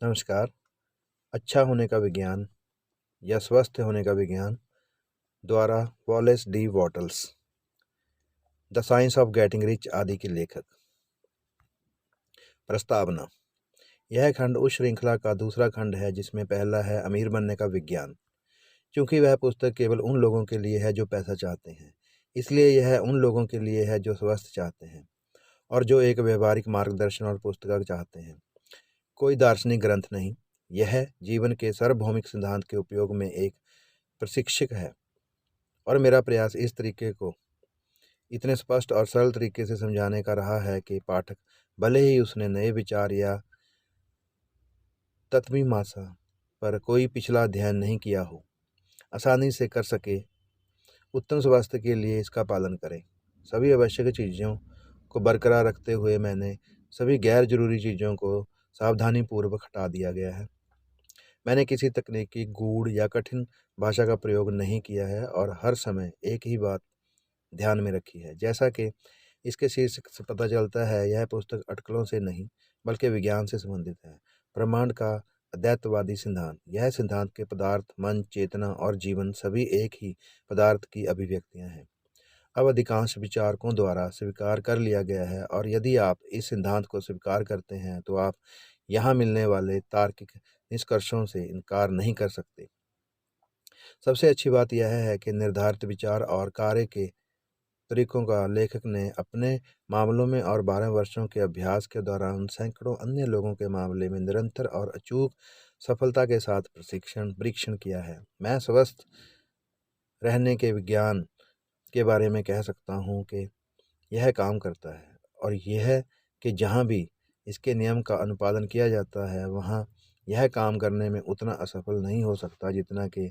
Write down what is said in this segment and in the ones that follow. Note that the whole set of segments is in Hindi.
नमस्कार। अच्छा होने का विज्ञान या स्वस्थ होने का विज्ञान द्वारा Wallace D Wattles, the science of getting rich आदि के लेखक। प्रस्तावना। यह खंड उस श्रृंखला का दूसरा खंड है जिसमें पहला है अमीर बनने का विज्ञान। क्योंकि वह पुस्तक केवल उन लोगों के लिए है जो पैसा चाहते हैं, इसलिए यह उन लोगों के लिए है जो स्वस्थ चाहते हैं और जो एक व्यवहारिक मार्गदर्शन और पुस्तक चाहते हैं। कोई दार्शनिक ग्रंथ नहीं, यह जीवन के सार्वभौमिक सिद्धांत के उपयोग में एक प्रशिक्षक है। और मेरा प्रयास इस तरीके को इतने स्पष्ट और सरल तरीके से समझाने का रहा है कि पाठक, भले ही उसने नए विचार या तत्मीमांसा पर कोई पिछला अध्ययन नहीं किया हो, आसानी से कर सके। उत्तम स्वास्थ्य के लिए इसका पालन करें। सभी आवश्यक चीज़ों को बरकरार रखते हुए मैंने सभी गैर जरूरी चीज़ों को सावधानीपूर्वक हटा दिया गया है। मैंने किसी तकनीकी गूढ़ या कठिन भाषा का प्रयोग नहीं किया है और हर समय एक ही बात ध्यान में रखी है। जैसा कि इसके शीर्षक से पता चलता है, यह पुस्तक अटकलों से नहीं बल्कि विज्ञान से संबंधित है। ब्रह्मांड का अद्वैतवादी सिद्धांत। यह सिद्धांत के पदार्थ, मन, चेतना और जीवन सभी एक ही पदार्थ की अभिव्यक्तियां हैं। अब अधिकांश विचारकों द्वारा स्वीकार कर लिया गया है और यदि आप इस सिद्धांत को स्वीकार करते हैं तो आप यहाँ मिलने वाले तार्किक निष्कर्षों से इनकार नहीं कर सकते। सबसे अच्छी बात यह है कि निर्धारित विचार और कार्य के तरीकों का लेखक ने अपने मामलों में और 12 वर्षों के अभ्यास के दौरान सैकड़ों अन्य लोगों के मामले में निरंतर और अचूक सफलता के साथ परीक्षण किया है। मैं स्वस्थ रहने के विज्ञान के बारे में कह सकता हूँ कि यह काम करता है और यह कि जहाँ भी इसके नियम का अनुपालन किया जाता है वहाँ यह काम करने में उतना असफल नहीं हो सकता जितना कि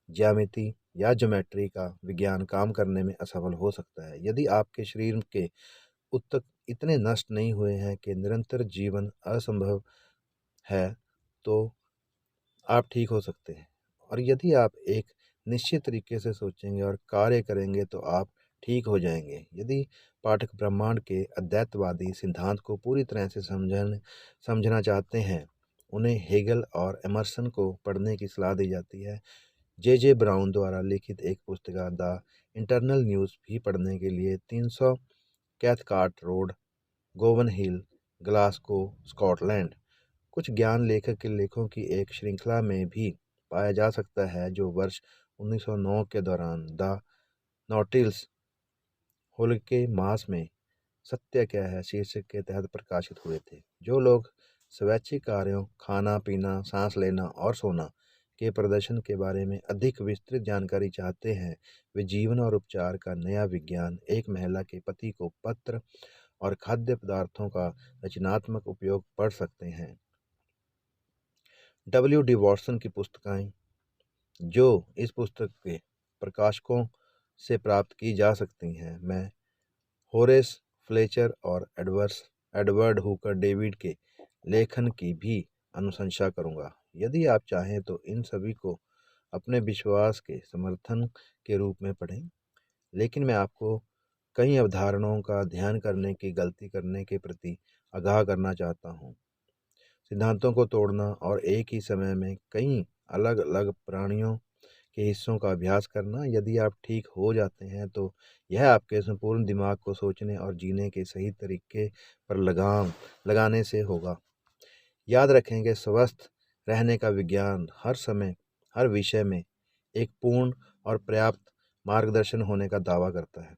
ज्यामिति या ज्योमेट्री का विज्ञान काम करने में असफल हो सकता है। यदि आपके शरीर के ऊतक इतने नष्ट नहीं हुए हैं कि निरंतर जीवन असंभव है, तो आप ठीक हो सकते हैं। और यदि आप एक निश्चित तरीके से सोचेंगे और कार्य करेंगे तो आप ठीक हो जाएंगे। यदि पाठक ब्रह्मांड के अद्वैतवादी सिद्धांत को पूरी तरह से समझना चाहते हैं, उन्हें हेगल और एमर्सन को पढ़ने की सलाह दी जाती है। जे ब्राउन द्वारा लिखित एक पुस्तिका द इंटरनल न्यूज़ भी पढ़ने के लिए 300 कैथकार्ट रोड, गोवन हिल, ग्लासगो, स्कॉटलैंड। कुछ ज्ञान लेखक के लेखों की एक श्रृंखला में भी पाया जा सकता है जो वर्ष 1909 के दौरान द नॉटिल्स होल के मास में सत्य क्या है शीर्षक के तहत प्रकाशित हुए थे। जो लोग स्वैच्छिक कार्यों, खाना पीना, सांस लेना और सोना के प्रदर्शन के बारे में अधिक विस्तृत जानकारी चाहते हैं, वे जीवन और उपचार का नया विज्ञान, एक महिला के पति को पत्र और खाद्य पदार्थों का रचनात्मक उपयोग पढ़ सकते हैं। डब्ल्यू डी वॉटसन की पुस्तकें, जो इस पुस्तक के प्रकाशकों से प्राप्त की जा सकती हैं, मैं होरेस फ्लेचर और एडवर्ड हुकर डेविड के लेखन की भी अनुशंसा करूंगा। यदि आप चाहें तो इन सभी को अपने विश्वास के समर्थन के रूप में पढ़ें, लेकिन मैं आपको कई अवधारणाओं का ध्यान करने की गलती करने के प्रति आगाह करना चाहता हूँ। सिद्धांतों को तोड़ना और एक ही समय में कई अलग अलग प्राणियों के हिस्सों का अभ्यास करना। यदि आप ठीक हो जाते हैं तो यह आपके संपूर्ण दिमाग को सोचने और जीने के सही तरीके पर लगाम लगाने से होगा। याद रखें कि स्वस्थ रहने का विज्ञान हर समय, हर विषय में एक पूर्ण और पर्याप्त मार्गदर्शन होने का दावा करता है।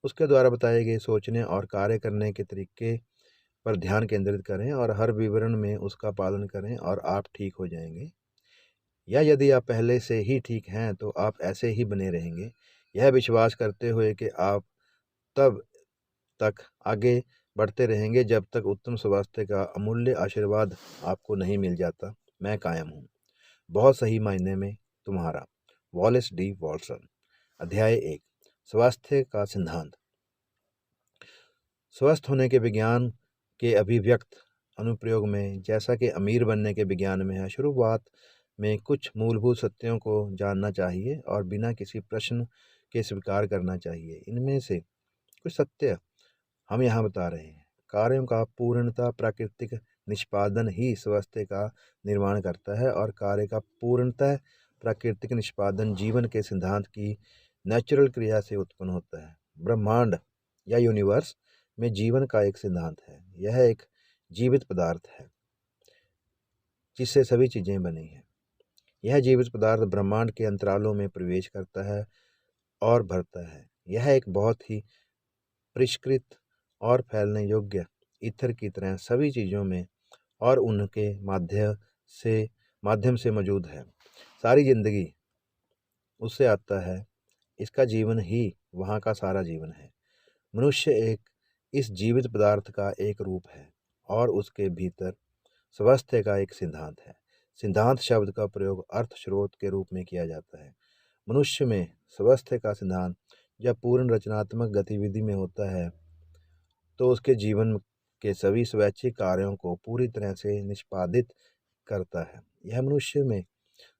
उसके द्वारा बताए गए सोचने और कार्य करने के तरीके पर ध्यान केंद्रित करें और हर विवरण में उसका पालन करें और आप ठीक हो जाएंगे। या यदि आप पहले से ही ठीक हैं तो आप ऐसे ही बने रहेंगे, यह विश्वास करते हुए कि आप तब तक आगे बढ़ते रहेंगे जब तक उत्तम स्वास्थ्य का अमूल्य आशीर्वाद आपको नहीं मिल जाता। मैं कायम हूँ। बहुत सही मायने में तुम्हारा, वॉलेस डी वॉटसन। अध्याय 1, स्वास्थ्य का सिद्धांत। स्वस्थ होने के विज्ञान के अभिव्यक्त अनुप्रयोग में, जैसा कि अमीर बनने के विज्ञान में है, शुरुआत में कुछ मूलभूत सत्यों को जानना चाहिए और बिना किसी प्रश्न के स्वीकार करना चाहिए। इनमें से कुछ सत्य हम यहाँ बता रहे हैं। कार्यों का पूर्णतः प्राकृतिक निष्पादन ही स्वास्थ्य का निर्माण करता है और कार्य का पूर्णतः प्राकृतिक निष्पादन जीवन के सिद्धांत की नेचुरल क्रिया से उत्पन्न होता है। ब्रह्मांड या यूनिवर्स में जीवन का एक सिद्धांत है। यह एक जीवित पदार्थ है जिससे सभी चीज़ें बनी हैं। यह जीवित पदार्थ ब्रह्मांड के अंतरालों में प्रवेश करता है और भरता है। यह एक बहुत ही परिष्कृत और फैलने योग्य ईथर की तरह सभी चीज़ों में और उनके माध्यम से मौजूद है। सारी जिंदगी उससे आता है। इसका जीवन ही वहाँ का सारा जीवन है। मनुष्य एक इस जीवित पदार्थ का एक रूप है और उसके भीतर स्वास्थ्य का एक सिद्धांत है। सिद्धांत शब्द का प्रयोग अर्थ स्रोत के रूप में किया जाता है। मनुष्य में स्वास्थ्य का सिद्धांत जब पूर्ण रचनात्मक गतिविधि में होता है तो उसके जीवन के सभी स्वैच्छिक कार्यों को पूरी तरह से निष्पादित करता है। यह मनुष्य में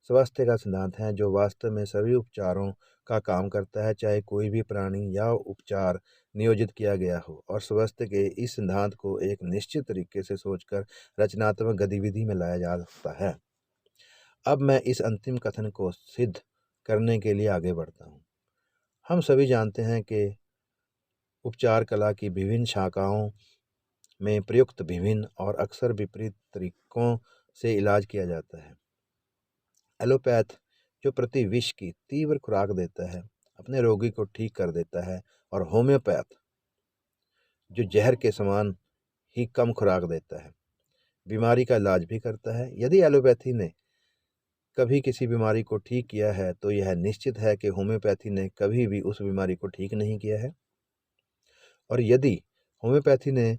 स्वास्थ्य का सिद्धांत है जो वास्तव में सभी उपचारों का काम करता है, चाहे कोई भी प्राणी या उपचार नियोजित किया गया हो, और स्वास्थ्य के इस सिद्धांत को एक निश्चित तरीके से सोचकर रचनात्मक गतिविधि में लाया जा सकता है। अब मैं इस अंतिम कथन को सिद्ध करने के लिए आगे बढ़ता हूँ। हम सभी जानते हैं कि उपचार कला की विभिन्न शाखाओं में प्रयुक्त विभिन्न और अक्सर विपरीत तरीकों से इलाज किया जाता है। एलोपैथ जो प्रति विष की तीव्र खुराक देता है, अपने रोगी को ठीक कर देता है, और होम्योपैथ जो जहर के समान ही कम खुराक देता है, बीमारी का इलाज भी करता है। यदि एलोपैथी ने कभी किसी बीमारी को ठीक किया है तो यह निश्चित है कि होम्योपैथी ने कभी भी उस बीमारी को ठीक नहीं किया है। और यदि होम्योपैथी ने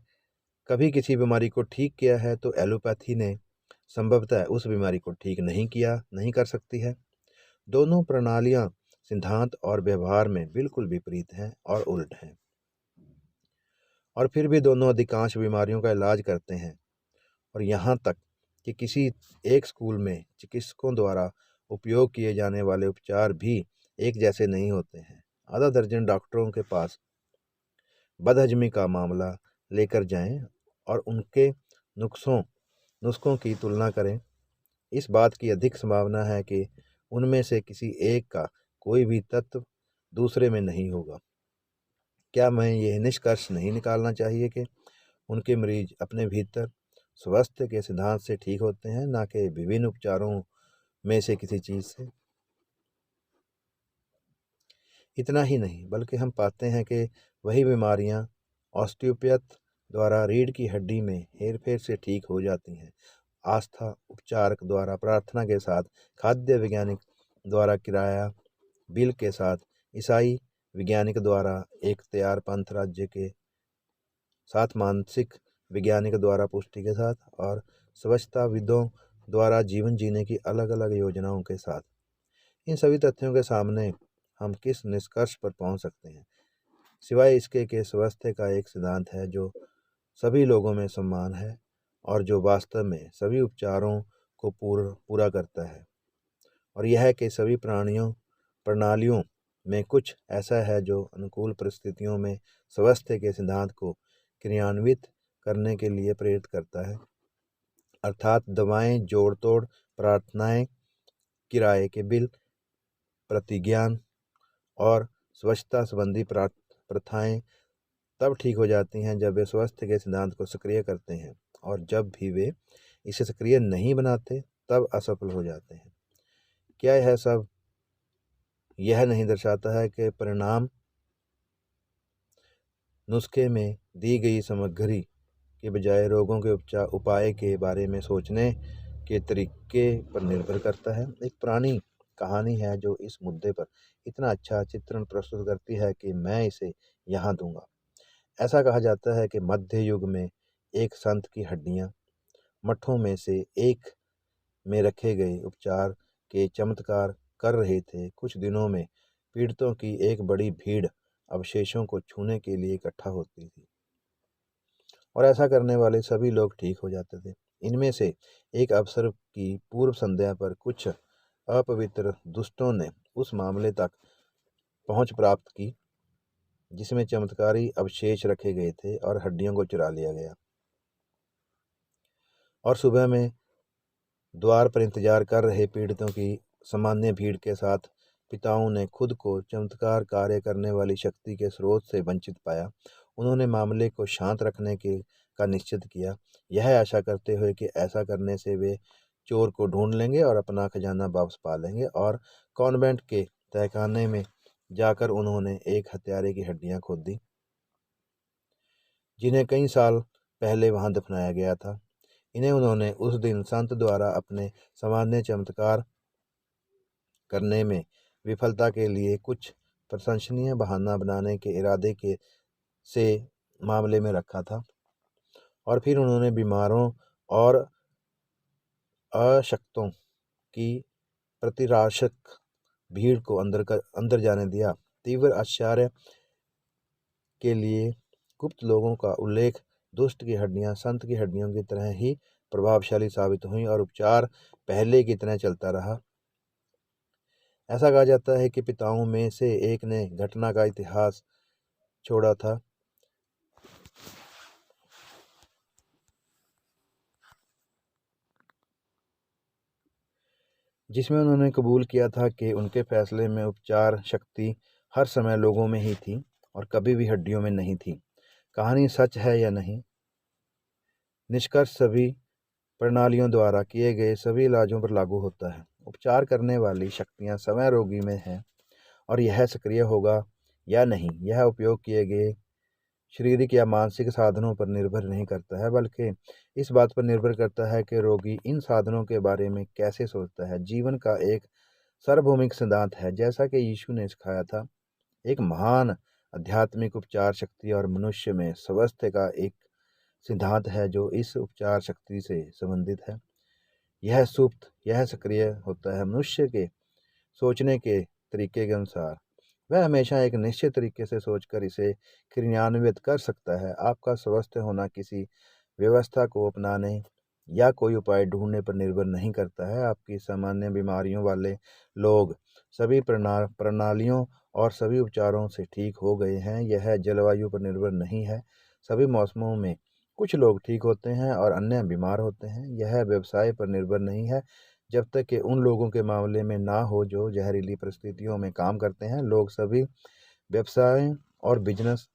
कभी किसी बीमारी को ठीक किया है तो एलोपैथी ने संभवतः उस बीमारी को ठीक नहीं कर सकती है। दोनों प्रणालियां सिद्धांत और व्यवहार में बिल्कुल विपरीत हैं और उल्ट हैं, और फिर भी दोनों अधिकांश बीमारियों का इलाज करते हैं। और यहाँ तक कि किसी एक स्कूल में चिकित्सकों द्वारा उपयोग किए जाने वाले उपचार भी एक जैसे नहीं होते हैं। आधा दर्जन डॉक्टरों के पास बदहजमी का मामला लेकर जाएं और उनके नुस्खों की तुलना करें। इस बात की अधिक संभावना है कि उनमें से किसी एक का कोई भी तत्व दूसरे में नहीं होगा। क्या मैं यह निष्कर्ष नहीं निकालना चाहिए कि उनके मरीज अपने भीतर स्वास्थ्य के सिद्धांत से ठीक होते हैं, ना कि विभिन्न उपचारों में से किसी चीज़ से? इतना ही नहीं, बल्कि हम पाते हैं कि वही बीमारियां ऑस्टियोपैथ द्वारा रीढ़ की हड्डी में हेरफेर से ठीक हो जाती हैं। आस्था उपचारक द्वारा प्रार्थना के साथ, खाद्य वैज्ञानिक द्वारा किराया बिल के साथ, ईसाई वैज्ञानिक द्वारा एक तैयार पंथ राज्य के साथ, मानसिक वैज्ञानिक द्वारा पुष्टि के साथ, और स्वच्छताविदों द्वारा जीवन जीने की अलग अलग योजनाओं के साथ। इन सभी तथ्यों के सामने हम किस निष्कर्ष पर पहुंच सकते हैं, सिवाय इसके कि स्वास्थ्य का एक सिद्धांत है जो सभी लोगों में समान है और जो वास्तव में सभी उपचारों को पूरा करता है। और यह है कि सभी प्रणालियों में कुछ ऐसा है जो अनुकूल परिस्थितियों में स्वास्थ्य के सिद्धांत को क्रियान्वित करने के लिए प्रेरित करता है, अर्थात दवाएं, जोड़ तोड़, प्रार्थनाएं, किराए के बिल, प्रतिज्ञान और स्वच्छता संबंधी प्रथाएं तब ठीक हो जाती हैं जब वे स्वास्थ्य के सिद्धांत को सक्रिय करते हैं, और जब भी वे इसे सक्रिय नहीं बनाते तब असफल हो जाते हैं। क्या यह सब यह नहीं दर्शाता है कि परिणाम नुस्खे में दी गई सामग्री के बजाय रोगों के उपाय के बारे में सोचने के तरीके पर निर्भर करता है? एक पुरानी कहानी है जो इस मुद्दे पर इतना अच्छा चित्रण प्रस्तुत करती है कि मैं इसे यहाँ दूंगा। ऐसा कहा जाता है कि मध्य युग में एक संत की हड्डियाँ मठों में से एक में रखे गए उपचार के चमत्कार कर रहे थे। कुछ दिनों में पीड़ितों की एक बड़ी भीड़ अवशेषों को छूने के लिए इकट्ठा होती थी, और ऐसा करने वाले सभी लोग ठीक हो जाते थे। इनमें से एक अवसर की पूर्व संध्या पर कुछ अपवित्र दुष्टों ने उस मामले तक पहुंच प्राप्त की जिसमें चमत्कारी अवशेष रखे गए थे और हड्डियों को चुरा लिया गया। और सुबह में द्वार पर इंतजार कर रहे पीड़ितों की सामान्य भीड़ के साथ पिताओं ने खुद को चमत्कार कार्य करने वाली शक्ति के स्रोत से वंचित पाया। उन्होंने मामले को शांत रखने के का निश्चित किया, यह आशा करते हुए कि ऐसा करने से वे चोर को ढूंढ लेंगे और अपना खजाना वापस पा लेंगे। और कॉन्वेंट के तहखाने में जाकर उन्होंने एक हत्यारे की हड्डियां खोदी, जिन्हें कई साल पहले वहां दफनाया गया था। इन्हें उन्होंने उस दिन संत द्वारा अपने सामान्य चमत्कार करने में विफलता के लिए कुछ प्रशंसनीय बहाना बनाने के इरादे के से मामले में रखा था। और फिर उन्होंने बीमारों और अशक्तों की प्रतिराशक भीड़ को अंदर जाने दिया। तीव्र आश्चर्य के लिए गुप्त लोगों का उल्लेख दुष्ट की हड्डियां संत की हड्डियों की तरह ही प्रभावशाली साबित हुई और उपचार पहले की तरह चलता रहा। ऐसा कहा जाता है कि पिताओं में से एक ने घटना का इतिहास छोड़ा था, जिसमें उन्होंने कबूल किया था कि उनके फैसले में उपचार शक्ति हर समय लोगों में ही थी और कभी भी हड्डियों में नहीं थी। कहानी सच है या नहीं? निष्कर्ष सभी प्रणालियों द्वारा किए गए सभी इलाजों पर लागू होता है। उपचार करने वाली शक्तियां समय रोगी में है और यह सक्रिय होगा या नहीं, यह उपयोग किए गए शारीरिक या मानसिक साधनों पर निर्भर नहीं करता है, बल्कि इस बात पर निर्भर करता है कि रोगी इन साधनों के बारे में कैसे सोचता है। जीवन का एक सार्वभौमिक सिद्धांत है, जैसा कि यीशु ने सिखाया था, एक महान आध्यात्मिक उपचार शक्ति और मनुष्य में स्वास्थ्य का एक सिद्धांत है जो इस उपचार शक्ति से संबंधित है। यह सुप्त, यह सक्रिय होता है मनुष्य के सोचने के तरीके के अनुसार। वह हमेशा एक निश्चित तरीके से सोचकर इसे क्रियान्वित कर सकता है। आपका स्वस्थ होना किसी व्यवस्था को अपनाने या कोई उपाय ढूंढने पर निर्भर नहीं करता है। आपकी सामान्य बीमारियों वाले लोग सभी प्रणालियों और सभी उपचारों से ठीक हो गए हैं। यह जलवायु पर निर्भर नहीं है। सभी मौसमों में कुछ लोग ठीक होते हैं और अन्य बीमार होते हैं। यह व्यवसाय पर निर्भर नहीं है, जब तक कि उन लोगों के मामले में ना हो जो जहरीली परिस्थितियों में काम करते हैं। लोग सभी व्यवसाय और बिजनेस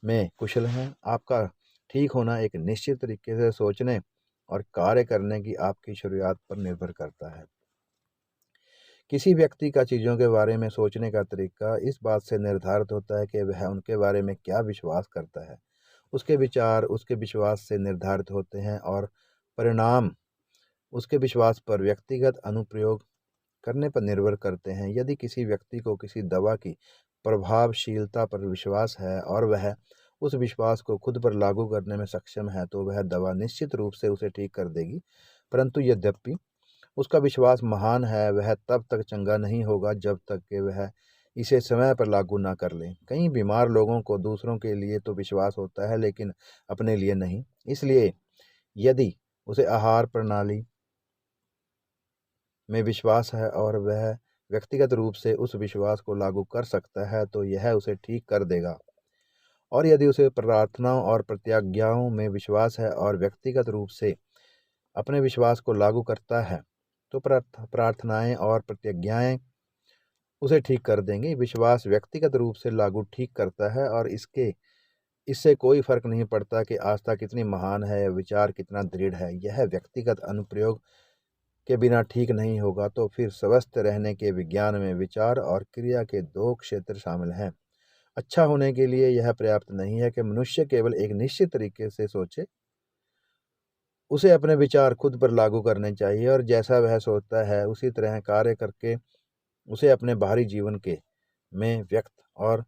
में कुशल हैं। आपका ठीक होना एक निश्चित तरीके से सोचने और कार्य करने की आपकी शुरुआत पर निर्भर करता है। किसी व्यक्ति का चीज़ों के बारे में सोचने का तरीका इस बात से निर्धारित होता है कि वह उनके बारे में क्या विश्वास करता है। उसके विचार उसके विश्वास से निर्धारित होते हैं और परिणाम उसके विश्वास पर व्यक्तिगत अनुप्रयोग करने पर निर्भर करते हैं। यदि किसी व्यक्ति को किसी दवा की प्रभावशीलता पर विश्वास है और वह उस विश्वास को खुद पर लागू करने में सक्षम है, तो वह दवा निश्चित रूप से उसे ठीक कर देगी। परंतु यद्यपि उसका विश्वास महान है, वह तब तक चंगा नहीं होगा जब तक कि वह इसे समय पर लागू ना कर ले। कई बीमार लोगों को दूसरों के लिए तो विश्वास होता है, लेकिन अपने लिए नहीं। इसलिए यदि उसे आहार प्रणाली में विश्वास है और वह व्यक्तिगत रूप से उस विश्वास को लागू कर सकता है, तो यह उसे ठीक कर देगा। और यदि उसे प्रार्थनाओं और प्रतिज्ञाओं में विश्वास है और व्यक्तिगत रूप से अपने विश्वास को लागू करता है, तो प्रार्थनाएं और प्रतिज्ञाएं उसे ठीक कर देंगे। विश्वास व्यक्तिगत रूप से लागू ठीक करता है और इससे कोई फर्क नहीं पड़ता कि आस्था कितनी महान है या विचार कितना दृढ़ है। यह व्यक्तिगत अनुप्रयोग के बिना ठीक नहीं होगा। तो फिर स्वस्थ रहने के विज्ञान में विचार और क्रिया के दो क्षेत्र शामिल हैं। अच्छा होने के लिए यह पर्याप्त नहीं है कि मनुष्य केवल एक निश्चित तरीके से सोचे। उसे अपने विचार खुद पर लागू करने चाहिए और जैसा वह सोचता है उसी तरह कार्य करके उसे अपने बाहरी जीवन के में व्यक्त और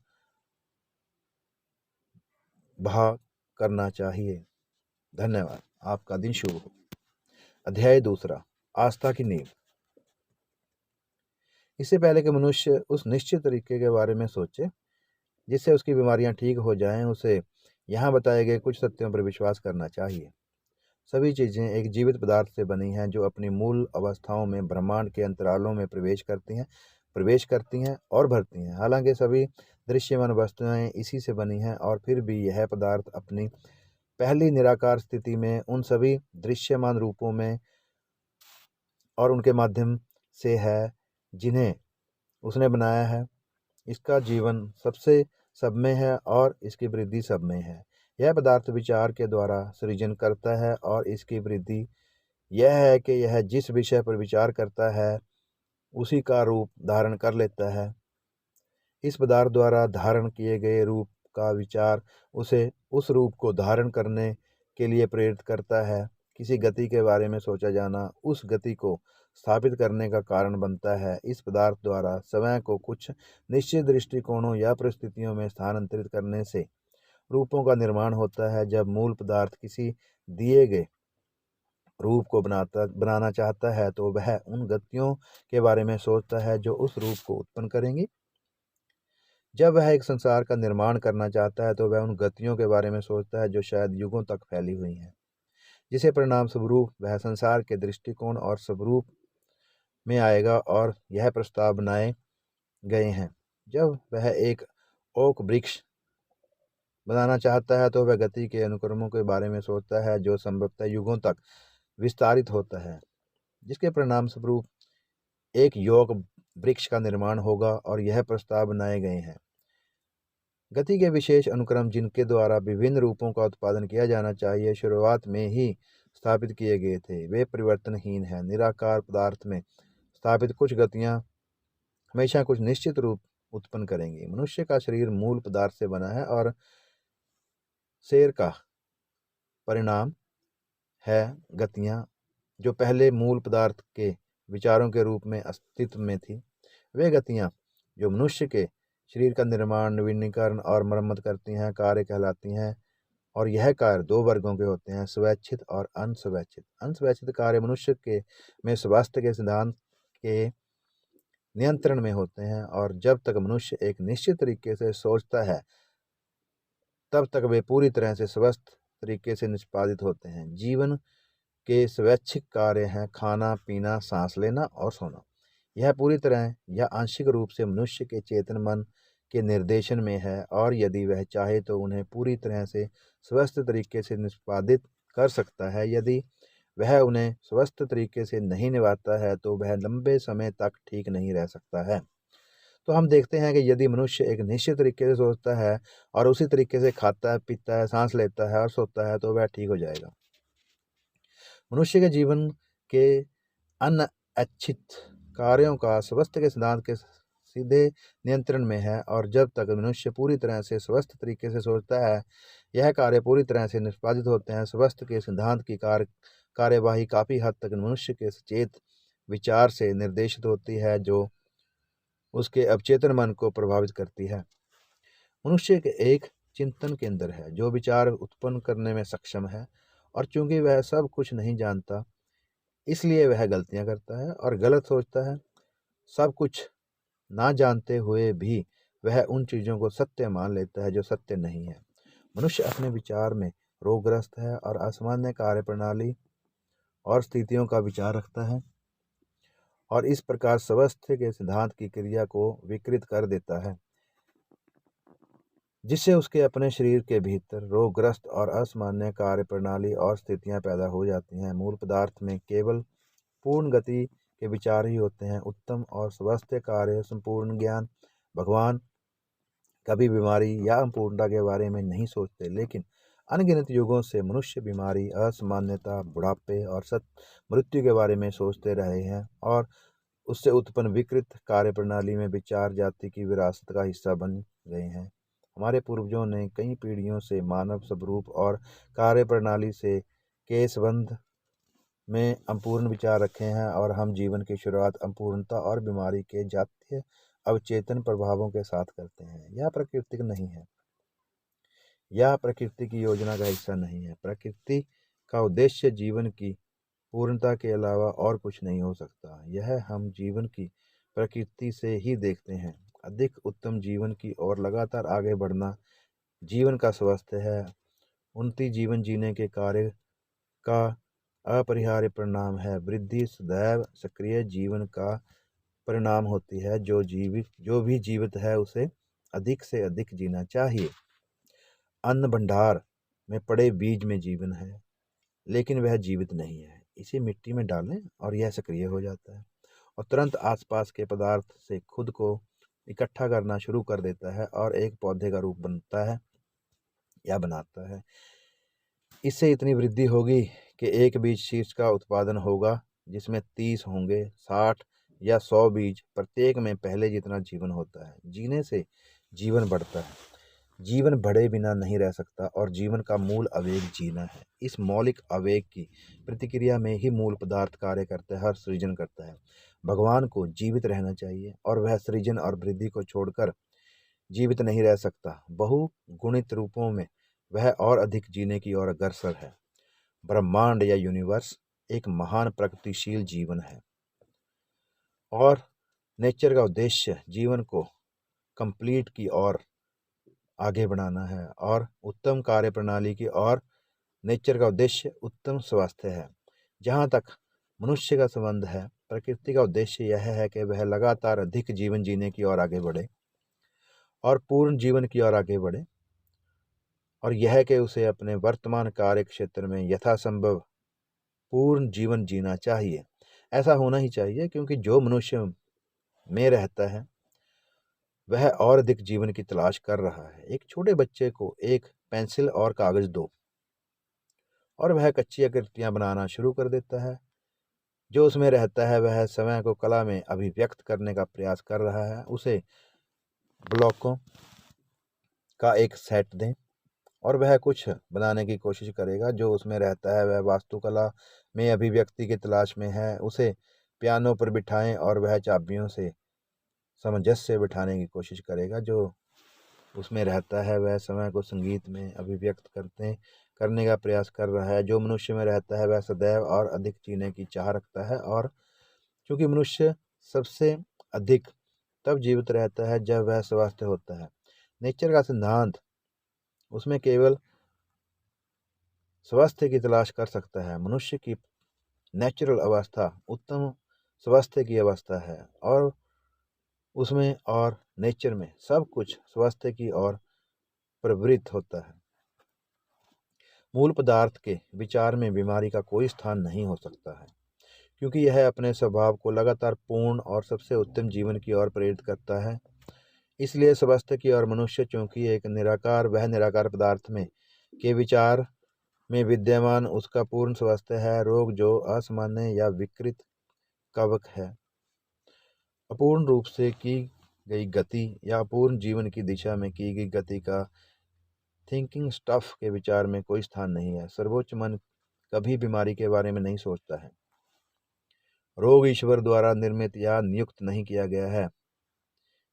बहा करना चाहिए। धन्यवाद। आपका दिन शुभ हो। अध्याय दूसरा, आस्था की नींव। इससे पहले कि मनुष्य उस निश्चित तरीके के बारे में सोचे जिससे उसकी बीमारियां ठीक हो जाएं, उसे यहाँ बताए गए कुछ सत्यों पर विश्वास करना चाहिए। सभी चीज़ें एक जीवित पदार्थ से बनी हैं जो अपनी मूल अवस्थाओं में ब्रह्मांड के अंतरालों में प्रवेश करती हैं और भरती हैं। हालांकि सभी दृश्यमान वस्तुएं इसी से बनी हैं और फिर भी यह पदार्थ अपनी पहली निराकार स्थिति में उन सभी दृश्यमान रूपों में और उनके माध्यम से है जिन्हें उसने बनाया है। इसका जीवन सबसे सब में है और इसकी वृद्धि सब में है। यह पदार्थ विचार के द्वारा सृजन करता है और इसकी वृद्धि यह है कि यह जिस विषय पर विचार करता है उसी का रूप धारण कर लेता है। इस पदार्थ द्वारा धारण किए गए रूप का विचार उसे उस रूप को धारण करने के लिए प्रेरित करता है। किसी गति के बारे में सोचा जाना उस गति को स्थापित करने का कारण बनता है। इस पदार्थ द्वारा समय को कुछ निश्चित दृष्टिकोणों या परिस्थितियों में स्थानांतरित करने से रूपों का निर्माण होता है। जब मूल पदार्थ किसी दिए गए रूप को बनाना चाहता है तो वह उन गतियों के बारे में सोचता है जो उस रूप को उत्पन्न करेंगी। जब वह एक संसार का निर्माण करना चाहता है तो वह उन गतियों के बारे में सोचता है जो शायद युगों तक फैली हुई हैं, जिसे परिणाम स्वरूप वह संसार के दृष्टिकोण और स्वरूप में आएगा। और यह प्रस्ताव बनाए गए हैं। जब वह एक ओक वृक्ष बनाना चाहता है तो वह गति के अनुक्रमों के बारे में सोचता है जो संभवतः युगों तक विस्तारित होता है, जिसके परिणाम स्वरूप एक योग वृक्ष का निर्माण होगा। और यह प्रस्ताव बनाए गए हैं। गति के विशेष अनुक्रम जिनके द्वारा विभिन्न रूपों का उत्पादन किया जाना चाहिए शुरुआत में ही स्थापित किए गए थे। वे परिवर्तनहीन हैं। निराकार पदार्थ में स्थापित कुछ गतियां हमेशा कुछ निश्चित रूप उत्पन्न करेंगी। मनुष्य का शरीर मूल पदार्थ से बना है और शेर का परिणाम है गतियां जो पहले मूल पदार्थ के विचारों के रूप में अस्तित्व में थी। वे गतियां जो मनुष्य के शरीर का निर्माण, नवीनीकरण और मरम्मत करती हैं कार्य कहलाती हैं। और यह कार्य दो वर्गों के होते हैं, स्वैच्छित और अनस्वैच्छित। अनस्वैच्छित कार्य मनुष्य के में स्वास्थ्य के सिद्धांत के नियंत्रण में होते हैं और जब तक मनुष्य एक निश्चित तरीके से सोचता है तब तक वे पूरी तरह से स्वस्थ तरीके से निष्पादित होते हैं। जीवन के स्वैच्छिक कार्य हैं खाना पीना, सांस लेना और सोना। यह पूरी तरह या आंशिक रूप से मनुष्य के चेतन मन के निर्देशन में है और यदि वह चाहे तो उन्हें पूरी तरह से स्वस्थ तरीके से निष्पादित कर सकता है। यदि वह उन्हें स्वस्थ तरीके से नहीं निभाता है तो वह लंबे समय तक ठीक नहीं रह सकता है। तो हम देखते हैं कि यदि मनुष्य एक निश्चित तरीके से सोचता है और उसी तरीके से खाता है, पीता है, सांस लेता है और सोता है तो वह ठीक हो जाएगा। मनुष्य के जीवन के अनैच्छिक कार्यों का स्वास्थ्य के सिद्धांत के सीधे नियंत्रण में है और जब तक मनुष्य पूरी तरह से स्वस्थ तरीके से सोचता है यह कार्य पूरी तरह से निष्पादित होते हैं। स्वास्थ्य के सिद्धांत की कार्यवाही काफ़ी हद तक मनुष्य के सचेत विचार से निर्देशित होती है जो उसके अवचेतन मन को प्रभावित करती है। मनुष्य के एक चिंतन केंद्र है जो विचार उत्पन्न करने में सक्षम है और चूंकि वह सब कुछ नहीं जानता इसलिए वह गलतियां करता है और गलत सोचता है। सब कुछ ना जानते हुए भी वह उन चीज़ों को सत्य मान लेता है जो सत्य नहीं है। मनुष्य अपने विचार में रोगग्रस्त है और असामान्य कार्यप्रणाली और स्थितियों का विचार रखता है और इस प्रकार स्वास्थ्य के सिद्धांत की क्रिया को विकृत कर देता है जिससे उसके अपने शरीर के भीतर रोगग्रस्त और असामान्य कार्यप्रणाली और स्थितियां पैदा हो जाती हैं। मूल पदार्थ में केवल पूर्ण गति के विचार ही होते हैं। उत्तम और स्वस्थ कार्य संपूर्ण ज्ञान भगवान कभी बीमारी या अपूर्णता के बारे में नहीं सोचते, लेकिन अनगिनत युगों से मनुष्य बीमारी, असामान्यता, बुढ़ापे और मृत्यु के बारे में सोचते रहे हैं और उससे उत्पन्न विकृत कार्यप्रणाली में विचार जाति की विरासत का हिस्सा बन गए हैं। हमारे पूर्वजों ने कई पीढ़ियों से मानव स्वरूप और कार्यप्रणाली से के संबंध में अपूर्ण विचार रखे हैं और हम जीवन की शुरुआत अपूर्णता और बीमारी के जातीय अवचेतन प्रभावों के साथ करते हैं। यह प्राकृतिक नहीं है, यह प्रकृति की योजना का हिस्सा नहीं है। प्रकृति का उद्देश्य जीवन की पूर्णता के अलावा और कुछ नहीं हो सकता। यह हम जीवन की प्रकृति से ही देखते हैं। अधिक उत्तम जीवन की ओर लगातार आगे बढ़ना जीवन का स्वास्थ्य है। उन्नति जीवन जीने के कार्य का अपरिहार्य परिणाम है। वृद्धि सदैव सक्रिय जीवन का परिणाम होती है। जो भी जीवित है उसे अधिक से अधिक जीना चाहिए। अन्न भंडार में पड़े बीज में जीवन है, लेकिन वह जीवित नहीं है। इसे मिट्टी में डालें और यह सक्रिय हो जाता है और तुरंत आसपास के पदार्थ से खुद को इकट्ठा करना शुरू कर देता है और एक पौधे का रूप बनता है या बनाता है। इससे इतनी वृद्धि होगी कि एक बीज शीर्ष का उत्पादन होगा, जिसमें 30 होंगे, 60 या 100 बीज। प्रत्येक में पहले जितना जीवन होता है। जीने से जीवन बढ़ता है। जीवन बढ़े बिना नहीं रह सकता और जीवन का मूल आवेग जीना है। इस मौलिक आवेग की प्रतिक्रिया में ही मूल पदार्थ कार्य करता है और सृजन करता है। भगवान को जीवित रहना चाहिए और वह सृजन और वृद्धि को छोड़कर जीवित नहीं रह सकता। बहुगुणित रूपों में वह और अधिक जीने की ओर अग्रसर है। ब्रह्मांड या यूनिवर्स एक महान प्रगतिशील जीवन है और नेचर का उद्देश्य जीवन को कंप्लीट की ओर आगे बढ़ाना है और उत्तम कार्य प्रणाली की ओर। नेचर का उद्देश्य उत्तम स्वास्थ्य है। जहाँ तक मनुष्य का संबंध है, प्रकृति का उद्देश्य यह है कि वह लगातार अधिक जीवन जीने की ओर आगे बढ़े और पूर्ण जीवन की ओर आगे बढ़े, और यह कि उसे अपने वर्तमान कार्य क्षेत्र में यथासंभव पूर्ण जीवन जीना चाहिए। ऐसा होना ही चाहिए, क्योंकि जो मनुष्य में रहता है वह और अधिक जीवन की तलाश कर रहा है। एक छोटे बच्चे को एक पेंसिल और कागज दो और वह कच्ची आकृतियां बनाना शुरू कर देता है। जो उसमें रहता है वह समय को कला में अभिव्यक्त करने का प्रयास कर रहा है। उसे ब्लॉकों का एक सेट दें और वह कुछ बनाने की कोशिश करेगा। जो उसमें रहता है वह वास्तुकला में अभिव्यक्ति की तलाश में है। उसे पियानो पर बिठाएं और वह चाबियों से सामंजस्य बिठाने की कोशिश करेगा। जो उसमें रहता है वह समय को संगीत में अभिव्यक्त करने का प्रयास कर रहा है। जो मनुष्य में रहता है वह सदैव और अधिक जीने की चाह रखता है, और क्योंकि मनुष्य सबसे अधिक तब जीवित रहता है जब वह स्वस्थ होता है। नेचर का सिद्धांत उसमें केवल स्वास्थ्य की तलाश कर सकता है। मनुष्य की नेचुरल अवस्था उत्तम स्वास्थ्य की अवस्था है और उसमें और नेचर में सब कुछ स्वास्थ्य की ओर प्रवृत्त होता है। मूल पदार्थ के विचार में बीमारी का कोई स्थान नहीं हो सकता है, क्योंकि यह अपने स्वभाव को लगातार पूर्ण और सबसे उत्तम जीवन की ओर प्रेरित करता है। इसलिए स्वास्थ्य की ओर मनुष्य चूंकि एक निराकार पदार्थ में के विचार में विद्यमान उसका पूर्ण स्वास्थ्य है। रोग जो असामान्य या विकृत कवक है, अपूर्ण रूप से की गई गति या अपूर्ण जीवन की दिशा में की गई गति का थिंकिंग स्टफ के विचार में कोई स्थान नहीं है। सर्वोच्च मन कभी बीमारी के बारे में नहीं सोचता है। रोग ईश्वर द्वारा निर्मित या नियुक्त नहीं किया गया है।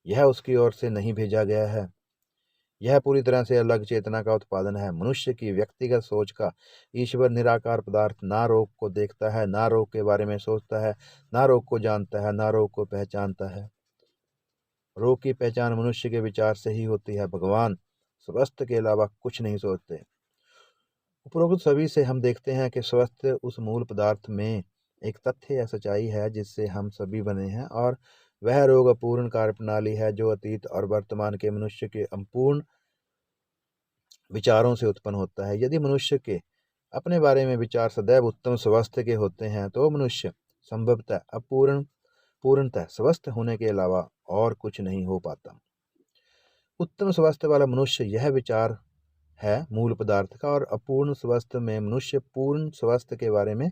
यह उसकी ओर से नहीं भेजा गया है। यह पूरी तरह से अलग चेतना का उत्पादन है। मनुष्य की व्यक्तिगत सोच का ईश्वर निराकार पदार्थ ना रोग को देखता है, ना रोग के बारे में सोचता है, ना रोग को जानता है, ना रोग को पहचानता है। रोग की पहचान मनुष्य के विचार से ही होती है। भगवान स्वस्थ के अलावा कुछ नहीं सोचते। उपरोक्त सभी से हम देखते हैं कि स्वस्थ उस मूल पदार्थ में एक तथ्य या सच्चाई है जिससे हम सभी बने हैं, और वह रोग अपूर्ण कार्यप्रणाली है जो अतीत और वर्तमान के मनुष्य के अपूर्ण विचारों से उत्पन्न होता है। यदि मनुष्य के अपने बारे में विचार सदैव उत्तम स्वास्थ्य के होते हैं तो मनुष्य संभवतः पूर्णतः स्वस्थ होने के अलावा और कुछ नहीं हो पाता। उत्तम स्वास्थ्य वाला मनुष्य यह विचार है मूल पदार्थ का, और अपूर्ण स्वास्थ्य में मनुष्य पूर्ण स्वास्थ्य के बारे में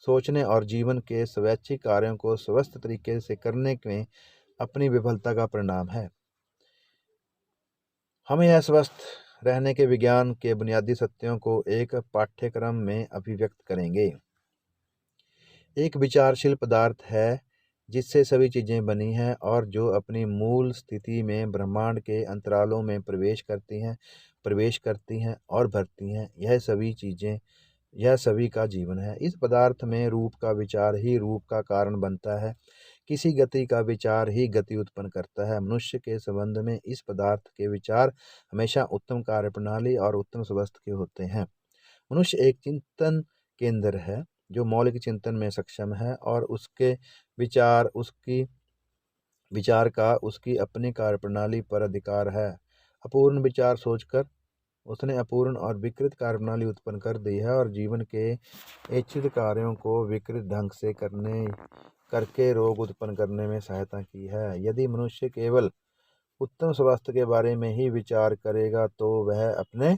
सोचने और जीवन के स्वैच्छिक कार्यों को स्वस्थ तरीके से करने में अपनी विफलता का परिणाम है। हम यह स्वस्थ रहने के विज्ञान के बुनियादी सत्यों को एक पाठ्यक्रम में अभिव्यक्त करेंगे। एक विचारशील पदार्थ है जिससे सभी चीज़ें बनी हैं और जो अपनी मूल स्थिति में ब्रह्मांड के अंतरालों में प्रवेश करती हैं और भरती हैं। यह सभी का जीवन है। इस पदार्थ में रूप का विचार ही रूप का कारण बनता है। किसी गति का विचार ही गति उत्पन्न करता है। मनुष्य के संबंध में इस पदार्थ के विचार हमेशा उत्तम कार्यप्रणाली और उत्तम स्वास्थ्य के होते हैं। मनुष्य एक चिंतन केंद्र है जो मौलिक चिंतन में सक्षम है, और उसके विचार का उसकी अपनी कार्यप्रणाली पर अधिकार है। अपूर्ण विचार सोचकर उसने अपूर्ण और विकृत कार्यप्रणाली उत्पन्न कर दी है और जीवन के इच्छित कार्यों को विकृत ढंग से करके रोग उत्पन्न करने में सहायता की है। यदि मनुष्य केवल उत्तम स्वास्थ्य के बारे में ही विचार करेगा तो वह अपने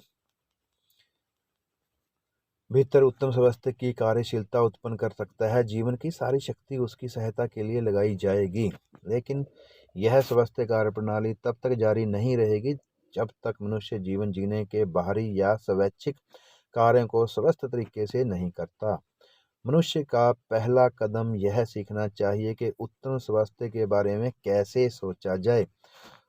भीतर उत्तम स्वास्थ्य की कार्यशीलता उत्पन्न कर सकता है। जीवन की सारी शक्ति उसकी सहायता के लिए लगाई जाएगी, लेकिन यह स्वास्थ्य कार्यप्रणाली तब तक जारी नहीं रहेगी जब तक मनुष्य जीवन जीने के बाहरी या स्वैच्छिक कार्यों को स्वस्थ तरीके से नहीं करता। मनुष्य का पहला कदम यह सीखना चाहिए कि उत्तम स्वास्थ्य के बारे में कैसे सोचा जाए,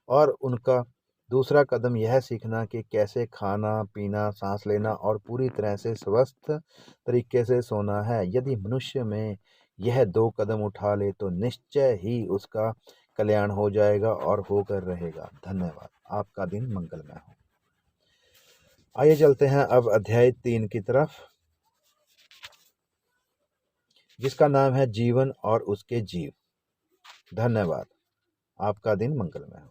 और उनका दूसरा कदम यह सीखना कि कैसे खाना पीना, सांस लेना और पूरी तरह से स्वस्थ तरीके से सोना है। यदि मनुष्य में यह 2 कदम उठा ले तो निश्चय ही उसका कल्याण हो जाएगा और होकर रहेगा। धन्यवाद। आपका दिन मंगलमय हो। आइए चलते हैं अब अध्याय 3 की तरफ, जिसका नाम है जीवन और उसके जीव। धन्यवाद। आपका दिन मंगलमय हो।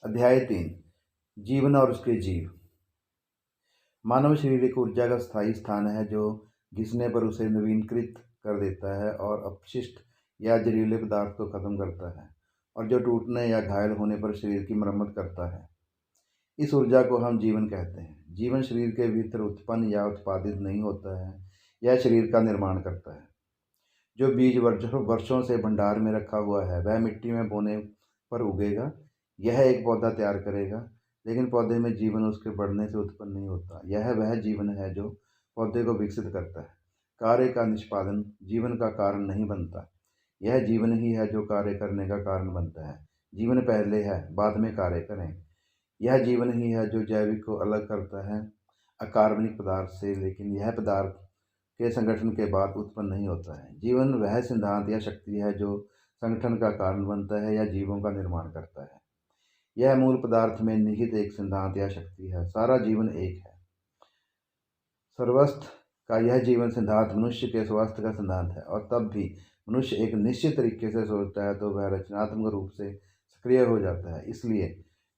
अध्याय 3, जीवन और उसके जीव। मानव शरीर एक ऊर्जा का स्थायी स्थान है जो घिसने पर उसे नवीनीकृत कर देता है और अपशिष्ट या जहरीले पदार्थ को खत्म करता है, और जो टूटने या घायल होने पर शरीर की मरम्मत करता है। इस ऊर्जा को हम जीवन कहते हैं। जीवन शरीर के भीतर उत्पन्न या उत्पादित नहीं होता है, यह शरीर का निर्माण करता है। जो बीज वर्षों से भंडार में रखा हुआ है वह मिट्टी में बोने पर उगेगा। यह एक पौधा तैयार करेगा, लेकिन पौधे में जीवन उसके बढ़ने से उत्पन्न नहीं होता। यह वह जीवन है जो पौधे को विकसित करता है। कार्य का निष्पादन जीवन का कारण नहीं बनता, यह जीवन ही है जो कार्य करने का कारण बनता है। जीवन पहले है, बाद में कार्य करें। यह जीवन ही है जो जैविक को अलग करता है अकार्बनिक पदार्थ से, लेकिन यह पदार्थ के संगठन के बाद उत्पन्न नहीं होता है। जीवन वह सिद्धांत या शक्ति है जो संगठन का कारण बनता है या जीवों का निर्माण करता है। यह मूल पदार्थ में निहित एक सिद्धांत या शक्ति है। सारा जीवन एक है। सर्वस्थ का यह जीवन सिद्धांत मनुष्य के स्वास्थ्य का सिद्धांत है, और तब भी मनुष्य एक निश्चित तरीके से सोचता है तो वह रचनात्मक रूप से सक्रिय हो जाता है। इसलिए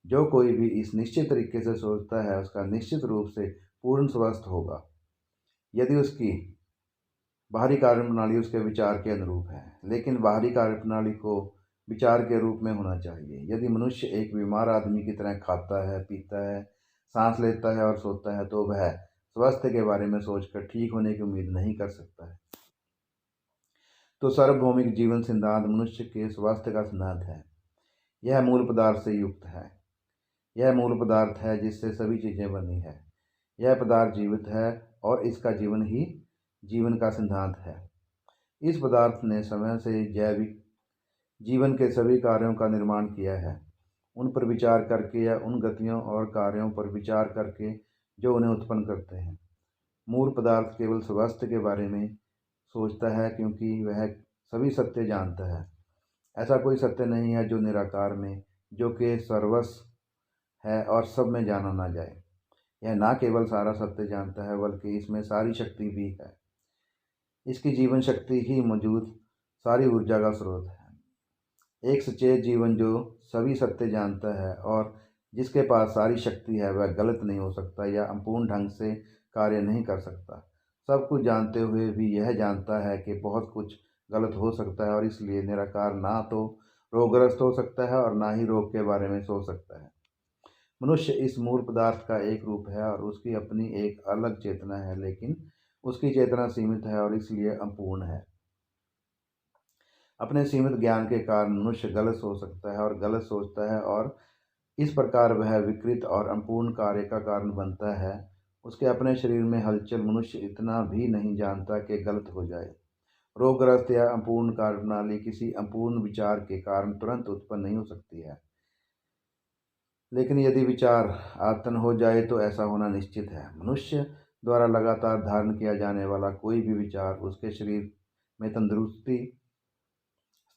जो कोई भी इस निश्चित तरीके से सोचता है उसका निश्चित रूप से पूर्ण स्वस्थ होगा, यदि उसकी बाहरी कार्यप्रणाली उसके विचार के अनुरूप है। लेकिन बाहरी कार्यप्रणाली को विचार के रूप में होना चाहिए। यदि मनुष्य एक बीमार आदमी की तरह खाता है, पीता है, सांस लेता है और सोता है, तो वह स्वास्थ्य के बारे में सोचकर ठीक होने की उम्मीद नहीं कर सकता है। तो सार्वभौमिक जीवन सिद्धांत मनुष्य के स्वास्थ्य का सिद्धांत है। यह मूल पदार्थ से युक्त है। यह मूल पदार्थ है जिससे सभी चीज़ें बनी है। यह पदार्थ जीवित है और इसका जीवन ही जीवन का सिद्धांत है। इस पदार्थ ने समय से जैविक जीवन के सभी कार्यों का निर्माण किया है, उन पर विचार करके या उन गतियों और कार्यों पर विचार करके जो उन्हें उत्पन्न करते हैं। मूल पदार्थ केवल स्वास्थ्य के बारे में सोचता है क्योंकि वह सभी सत्य जानता है। ऐसा कोई सत्य नहीं है जो निराकार में, जो कि सर्वस्व है और सब में जाना ना जाए। यह ना केवल सारा सत्य जानता है बल्कि इसमें सारी शक्ति भी है। इसकी जीवन शक्ति ही मौजूद सारी ऊर्जा का स्रोत है। एक सचेत जीवन जो सभी सत्य जानता है और जिसके पास सारी शक्ति है वह गलत नहीं हो सकता या अपूर्ण ढंग से कार्य नहीं कर सकता। सब कुछ जानते हुए भी यह जानता है कि बहुत कुछ गलत हो सकता है, और इसलिए निराकार ना तो रोगग्रस्त हो सकता है और ना ही रोग के बारे में सोच सकता है। मनुष्य इस मूल पदार्थ का एक रूप है और उसकी अपनी एक अलग चेतना है, लेकिन उसकी चेतना सीमित है और इसलिए अपूर्ण है। अपने सीमित ज्ञान के कारण मनुष्य गलत सोच सकता है और गलत सोचता है, और इस प्रकार वह विकृत और अपूर्ण कार्य का कारण बनता है। उसके अपने शरीर में हलचल मनुष्य इतना भी नहीं जानता कि गलत हो जाए। रोगग्रस्त या अपूर्ण कार्यप्रणाली किसी अपूर्ण विचार के कारण तुरंत उत्पन्न नहीं हो सकती है, लेकिन यदि विचार आतन हो जाए तो ऐसा होना निश्चित है। मनुष्य द्वारा लगातार धारण किया जाने वाला कोई भी विचार उसके शरीर में तंदुरुस्ती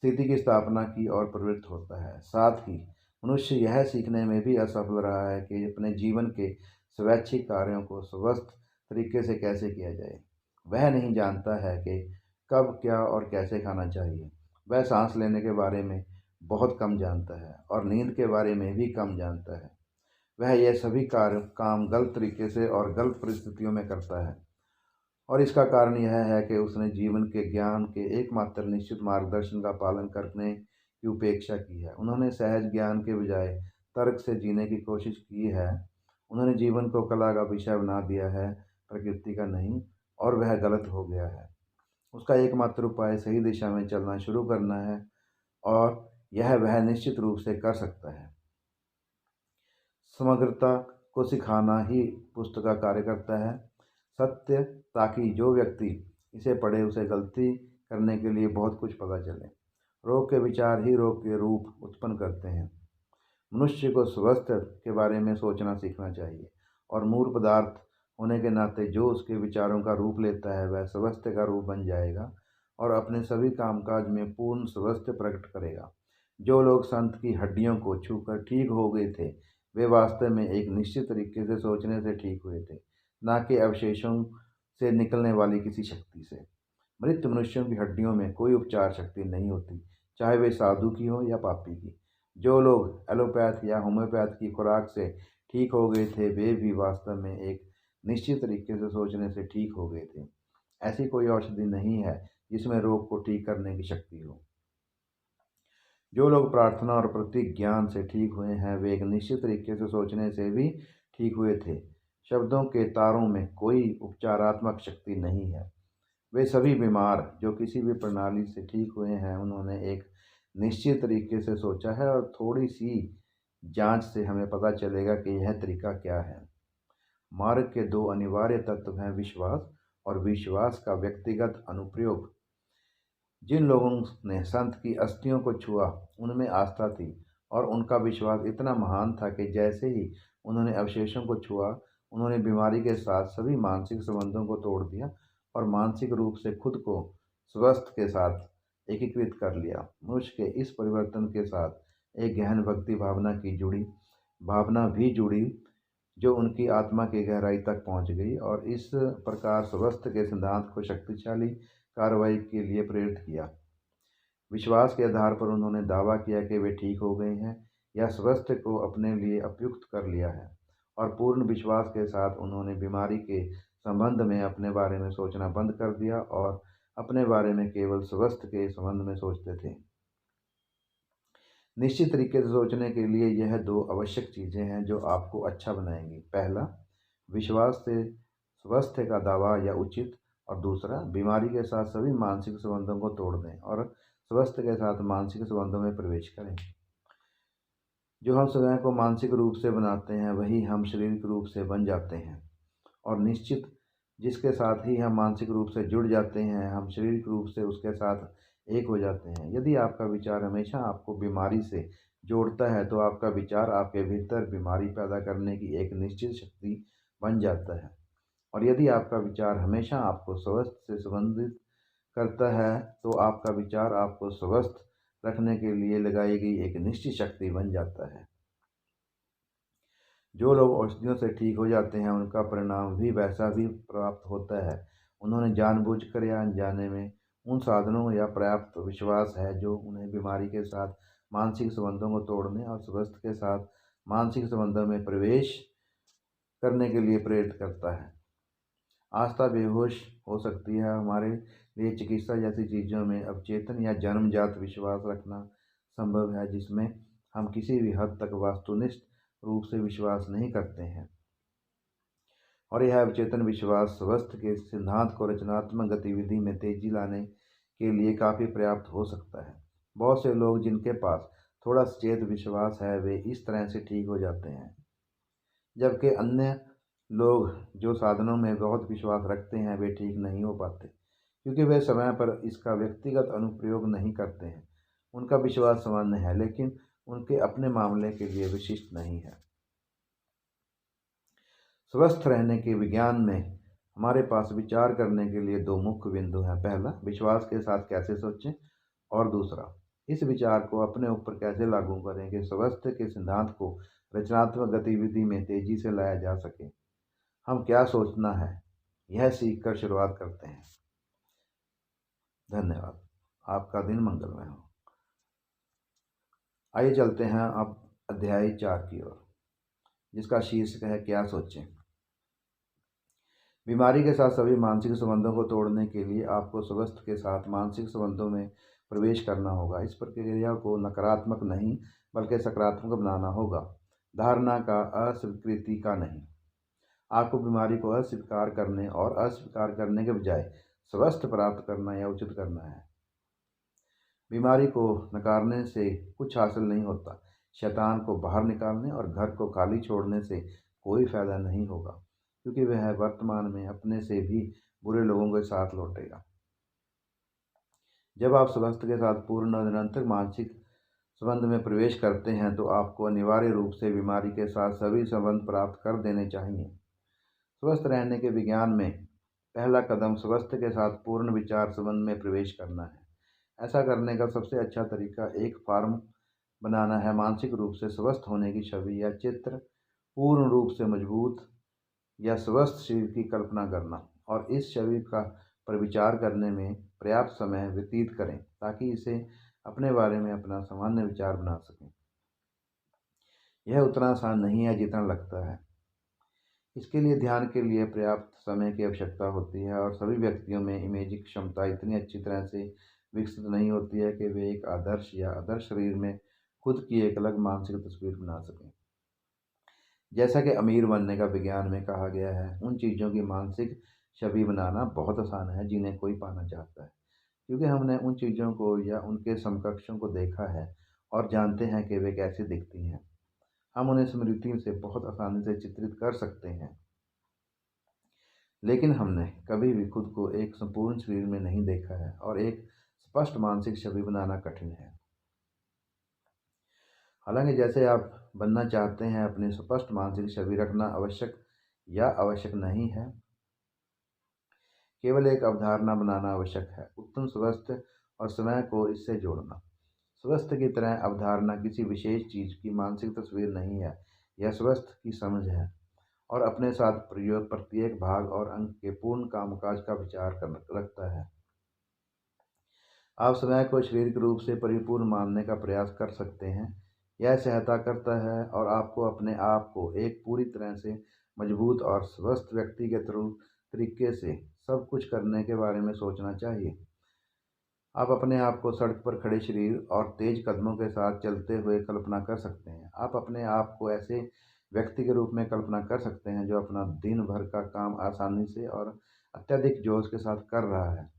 स्थिति की स्थापना की ओर प्रवृत्त होता है। साथ ही मनुष्य यह सीखने में भी असफल रहा है कि अपने जीवन के स्वैच्छिक कार्यों को स्वस्थ तरीके से कैसे किया जाए। वह नहीं जानता है कि कब क्या और कैसे खाना चाहिए। वह सांस लेने के बारे में बहुत कम जानता है और नींद के बारे में भी कम जानता है। वह यह सभी कार्य काम गलत तरीके से और गलत परिस्थितियों में करता है, और इसका कारण यह है कि उसने जीवन के ज्ञान के एकमात्र निश्चित मार्गदर्शन का पालन करने की उपेक्षा की है। उन्होंने सहज ज्ञान के बजाय तर्क से जीने की कोशिश की है। उन्होंने जीवन को कला का विषय बना दिया है, प्रकृति का नहीं, और वह गलत हो गया है। उसका एकमात्र उपाय सही दिशा में चलना शुरू करना है, और यह वह निश्चित रूप से कर सकता है। समग्रता को सिखाना ही पुस्तक का कार्य करता है। सत्य, ताकि जो व्यक्ति इसे पढ़े उसे गलती करने के लिए बहुत कुछ पता चले। रोग के विचार ही रोग के रूप उत्पन्न करते हैं। मनुष्य को स्वास्थ्य के बारे में सोचना सीखना चाहिए, और मूल पदार्थ होने के नाते जो उसके विचारों का रूप लेता है वह स्वास्थ्य का रूप बन जाएगा और अपने सभी कामकाज में पूर्ण स्वास्थ्य प्रकट करेगा। जो लोग संत की हड्डियों को छूकर ठीक हो गए थे, वे वास्तव में एक निश्चित तरीके से सोचने से ठीक हुए थे, न कि अवशेषों से निकलने वाली किसी शक्ति से। मृत मनुष्यों की हड्डियों में कोई उपचार शक्ति नहीं होती, चाहे वे साधु की हो या पापी की। जो लोग एलोपैथ या होम्योपैथ की खुराक से ठीक हो गए थे, वे भी वास्तव में एक निश्चित तरीके से सोचने से ठीक हो गए थे। ऐसी कोई औषधि नहीं है जिसमें रोग को ठीक करने की शक्ति हो। जो लोग प्रार्थना और प्रतीक ज्ञान से ठीक हुए हैं, वे एक निश्चित तरीके से सोचने से भी ठीक हुए थे। शब्दों के तारों में कोई उपचारात्मक शक्ति नहीं है। वे सभी बीमार जो किसी भी प्रणाली से ठीक हुए हैं, उन्होंने एक निश्चित तरीके से सोचा है, और थोड़ी सी जांच से हमें पता चलेगा कि यह तरीका क्या है। मार्ग के दो अनिवार्य तत्व हैं, विश्वास और विश्वास का व्यक्तिगत अनुप्रयोग। जिन लोगों ने संत की अस्थियों को छुआ, उनमें आस्था थी, और उनका विश्वास इतना महान था कि जैसे ही उन्होंने अवशेषों को छुआ, उन्होंने बीमारी के साथ सभी मानसिक संबंधों को तोड़ दिया और मानसिक रूप से खुद को स्वस्थ के साथ एकीकृत कर लिया। मनुष्य के इस परिवर्तन के साथ एक गहन भक्ति भावना भी जुड़ी, जो उनकी आत्मा की गहराई तक पहुंच गई, और इस प्रकार स्वस्थ के सिद्धांत को शक्तिशाली कार्रवाई के लिए प्रेरित किया। विश्वास के आधार पर उन्होंने दावा किया कि वे ठीक हो गए हैं या स्वास्थ्य को अपने लिए उपयुक्त कर लिया है, और पूर्ण विश्वास के साथ उन्होंने बीमारी के संबंध में अपने बारे में सोचना बंद कर दिया और अपने बारे में केवल स्वास्थ्य के संबंध में सोचते थे। निश्चित तरीके से सोचने के लिए यह दो आवश्यक चीज़ें हैं जो आपको अच्छा बनाएंगी। पहला, विश्वास से स्वास्थ्य का दावा या उचित, और दूसरा, बीमारी के साथ सभी मानसिक संबंधों को तोड़ दें और स्वास्थ्य के साथ मानसिक संबंधों में प्रवेश करें। जो हम स्वयं को मानसिक रूप से बनाते हैं, वही हम शारीरिक रूप से बन जाते हैं, और निश्चित जिसके साथ ही हम मानसिक रूप से जुड़ जाते हैं, हम शारीरिक रूप से उसके साथ एक हो जाते हैं। यदि आपका विचार हमेशा आपको बीमारी से जोड़ता है, तो आपका विचार आपके भीतर बीमारी पैदा करने की एक निश्चित शक्ति बन जाता है, और यदि आपका विचार हमेशा आपको स्वास्थ्य से संबंधित करता है, तो आपका विचार आपको स्वस्थ रखने के लिए लगाई गई एक निश्चित शक्ति बन जाता है। जो लोग औषधियों से ठीक हो जाते हैं, उनका परिणाम भी वैसा भी प्राप्त होता है। उन्होंने जानबूझकर या अनजाने में उन साधनों या पर्याप्त विश्वास है जो उन्हें बीमारी के साथ मानसिक संबंधों को तोड़ने और स्वास्थ्य के साथ मानसिक संबंधों में प्रवेश करने के लिए प्रेरित करता है। आस्था बेहोश हो सकती है। हमारे लिए चिकित्सा जैसी चीज़ों में अवचेतन या जन्मजात विश्वास रखना संभव है, जिसमें हम किसी भी हद तक वस्तुनिष्ठ रूप से विश्वास नहीं करते हैं, और यह अवचेतन विश्वास स्वास्थ्य के सिद्धांत को रचनात्मक गतिविधि में तेजी लाने के लिए काफ़ी पर्याप्त हो सकता है। बहुत से लोग जिनके पास थोड़ा सचेत विश्वास है, वे इस तरह से ठीक हो जाते हैं, जबकि अन्य लोग जो साधनों में बहुत विश्वास रखते हैं, वे ठीक नहीं हो पाते, क्योंकि वे समय पर इसका व्यक्तिगत अनुप्रयोग नहीं करते हैं। उनका विश्वास सामान्य है, लेकिन उनके अपने मामले के लिए विशिष्ट नहीं है। स्वस्थ रहने के विज्ञान में हमारे पास विचार करने के लिए दो मुख्य बिंदु हैं। पहला, विश्वास के साथ कैसे सोचें, और दूसरा, इस विचार को अपने ऊपर कैसे लागू करें कि स्वास्थ्य के सिद्धांत को रचनात्मक गतिविधि में तेजी से लाया जा सके। हम क्या सोचना है, यह सीखकर शुरुआत करते हैं। धन्यवाद। आपका दिन मंगलमय हो। आइए चलते हैं अब अध्याय 4 की ओर, जिसका शीर्षक है क्या सोचें। बीमारी के साथ सभी मानसिक संबंधों को तोड़ने के लिए आपको स्वस्थ के साथ मानसिक संबंधों में प्रवेश करना होगा। इस प्रक्रिया को नकारात्मक नहीं बल्कि सकारात्मक बनाना होगा, धारणा का, अस्वीकृति का नहीं। आपको बीमारी को अस्वीकार करने और अस्वीकार करने के बजाय स्वस्थ प्राप्त करना या उचित करना है। बीमारी को नकारने से कुछ हासिल नहीं होता। शैतान को बाहर निकालने और घर को खाली छोड़ने से कोई फायदा नहीं होगा, क्योंकि वह वर्तमान में अपने से भी बुरे लोगों के साथ लौटेगा। जब आप स्वस्थ के साथ पूर्ण और निरंतर मानसिक संबंध में प्रवेश करते हैं तो आपको अनिवार्य रूप से बीमारी के साथ सभी संबंध प्राप्त कर देने चाहिए। स्वस्थ रहने के विज्ञान में पहला कदम स्वस्थ के साथ पूर्ण विचार संबंध में प्रवेश करना है। ऐसा करने का सबसे अच्छा तरीका एक फॉर्म बनाना है। मानसिक रूप से स्वस्थ होने की छवि या चित्र, पूर्ण रूप से मजबूत या स्वस्थ शरीर की कल्पना करना और इस छवि का पर विचार करने में पर्याप्त समय व्यतीत करें ताकि इसे अपने बारे में अपना सामान्य विचार बना सकें। यह उतना आसान नहीं है जितना लगता है। इसके लिए ध्यान के लिए पर्याप्त समय की आवश्यकता होती है और सभी व्यक्तियों में इमेजिंग क्षमता इतनी अच्छी तरह से विकसित नहीं होती है कि वे एक आदर्श या आदर्श शरीर में खुद की एक अलग मानसिक तस्वीर बना सकें। जैसा कि अमीर बनने का विज्ञान में कहा गया है, उन चीज़ों की मानसिक छवि बनाना बहुत आसान है जिन्हें कोई पाना चाहता है, क्योंकि हमने उन चीज़ों को या उनके समकक्षों को देखा है और जानते हैं कि वे कैसी दिखती हैं। हम उन्हें स्मृति से बहुत आसानी से चित्रित कर सकते हैं, लेकिन हमने कभी भी खुद को एक संपूर्ण शरीर में नहीं देखा है और एक स्पष्ट मानसिक छवि बनाना कठिन है। हालांकि जैसे आप बनना चाहते हैं, अपनी स्पष्ट मानसिक छवि रखना आवश्यक या आवश्यक नहीं है, केवल एक अवधारणा बनाना आवश्यक है। उत्तम स्वस्थ और समय को इससे जोड़ना। स्वस्थ की तरह अवधारणा किसी विशेष चीज़ की मानसिक तस्वीर नहीं है, यह स्वस्थ की समझ है और अपने साथ प्रयोग प्रत्येक भाग और अंग के पूर्ण कामकाज का विचार रखता है। आप समय को शारीरिक रूप से परिपूर्ण मानने का प्रयास कर सकते हैं। यह सहायता करता है और आपको अपने आप को एक पूरी तरह से मजबूत और स्वस्थ व्यक्ति के तरीके से सब कुछ करने के बारे में सोचना चाहिए। आप अपने आप को सड़क पर खड़े शरीर और तेज कदमों के साथ चलते हुए कल्पना कर सकते हैं। आप अपने आप को ऐसे व्यक्ति के रूप में कल्पना कर सकते हैं जो अपना दिन भर का काम आसानी से और अत्यधिक जोश के साथ कर रहा है,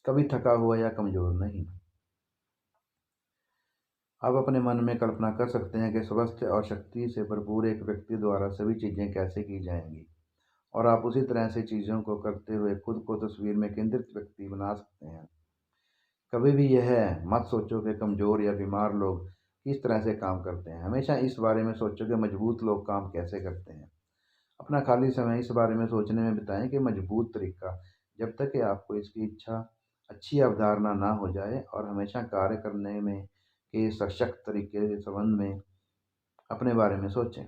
कभी थका हुआ या कमज़ोर नहीं। आप अपने मन में कल्पना कर सकते हैं कि स्वस्थ और शक्ति से भरपूर एक व्यक्ति द्वारा सभी चीज़ें कैसे की जाएंगी और आप उसी तरह से चीज़ों को करते हुए खुद को तस्वीर में केंद्रित व्यक्ति बना सकते हैं। कभी भी यह मत सोचो कि कमज़ोर या बीमार लोग किस तरह से काम करते हैं। हमेशा इस बारे में सोचो कि मजबूत लोग काम कैसे करते हैं। अपना खाली समय इस बारे में सोचने में बिताएं कि मजबूत तरीका, जब तक कि आपको इसकी इच्छा अच्छी अवधारणा ना हो जाए, और हमेशा कार्य करने में के सशक्त तरीके के संबंध में अपने बारे में सोचें।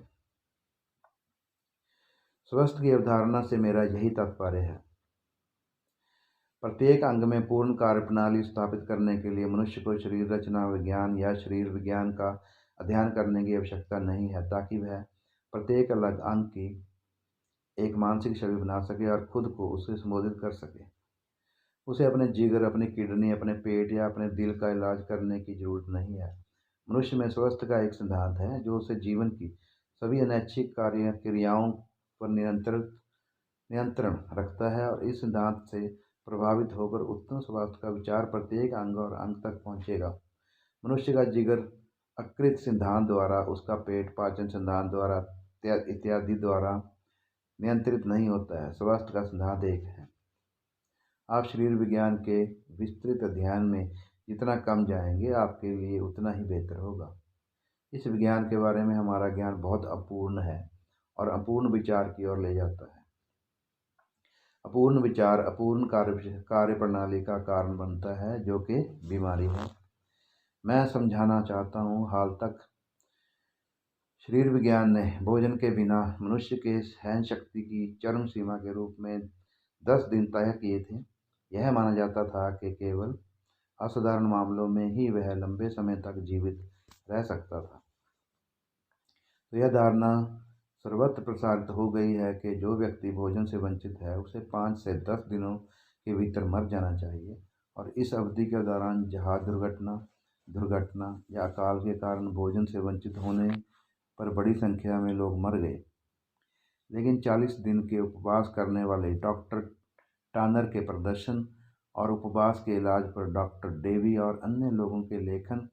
स्वस्थ की अवधारणा से मेरा यही तात्पर्य है। प्रत्येक अंग में पूर्ण कार्यप्रणाली स्थापित करने के लिए मनुष्य को शरीर रचना विज्ञान या शरीर विज्ञान का अध्ययन करने की आवश्यकता नहीं है, ताकि वह प्रत्येक अलग अंग की एक मानसिक छवि बना सके और खुद को उसे संबोधित कर सके। उसे अपने जिगर, अपनी किडनी, अपने पेट या अपने दिल का इलाज करने की जरूरत नहीं है। मनुष्य में स्वस्थ का एक सिद्धांत है जो उसे जीवन की सभी अनैच्छिक कार्य क्रियाओं पर नियंत्रण रखता है, और इस सिद्धांत से प्रभावित होकर उत्तम स्वास्थ्य का विचार प्रत्येक अंग और अंग तक पहुँचेगा। मनुष्य का जिगर अकृत सिद्धांत द्वारा, उसका पेट पाचन सिद्धांत द्वारा इत्यादि द्वारा नियंत्रित नहीं होता है। स्वास्थ्य का सिद्धांत एक है। आप शरीर विज्ञान के विस्तृत अध्ययन में जितना कम जाएंगे, आपके लिए उतना ही बेहतर होगा। इस विज्ञान के बारे में हमारा ज्ञान बहुत अपूर्ण है और अपूर्ण विचार की ओर ले जाता है। अपूर्ण विचार अपूर्ण कार्य प्रणाली का कारण बनता है, जो कि बीमारी है। मैं समझाना चाहता हूँ, हाल तक शरीर विज्ञान ने भोजन के बिना मनुष्य के सहन शक्ति की चरम सीमा के रूप में 10 दिन तय किए थे। यह माना जाता था कि केवल असाधारण मामलों में ही वह लंबे समय तक जीवित रह सकता था। तो यह धारणा सर्वत्र प्रसारित हो गई है कि जो व्यक्ति भोजन से वंचित है उसे 5 से 10 दिनों के भीतर मर जाना चाहिए, और इस अवधि के दौरान जहाज दुर्घटना या अकाल के कारण भोजन से वंचित होने पर बड़ी संख्या में लोग मर गए। लेकिन 40 दिन के उपवास करने वाले डॉक्टर टानर के प्रदर्शन और उपवास के इलाज पर डॉक्टर डेवी और अन्य लोगों के लेखन,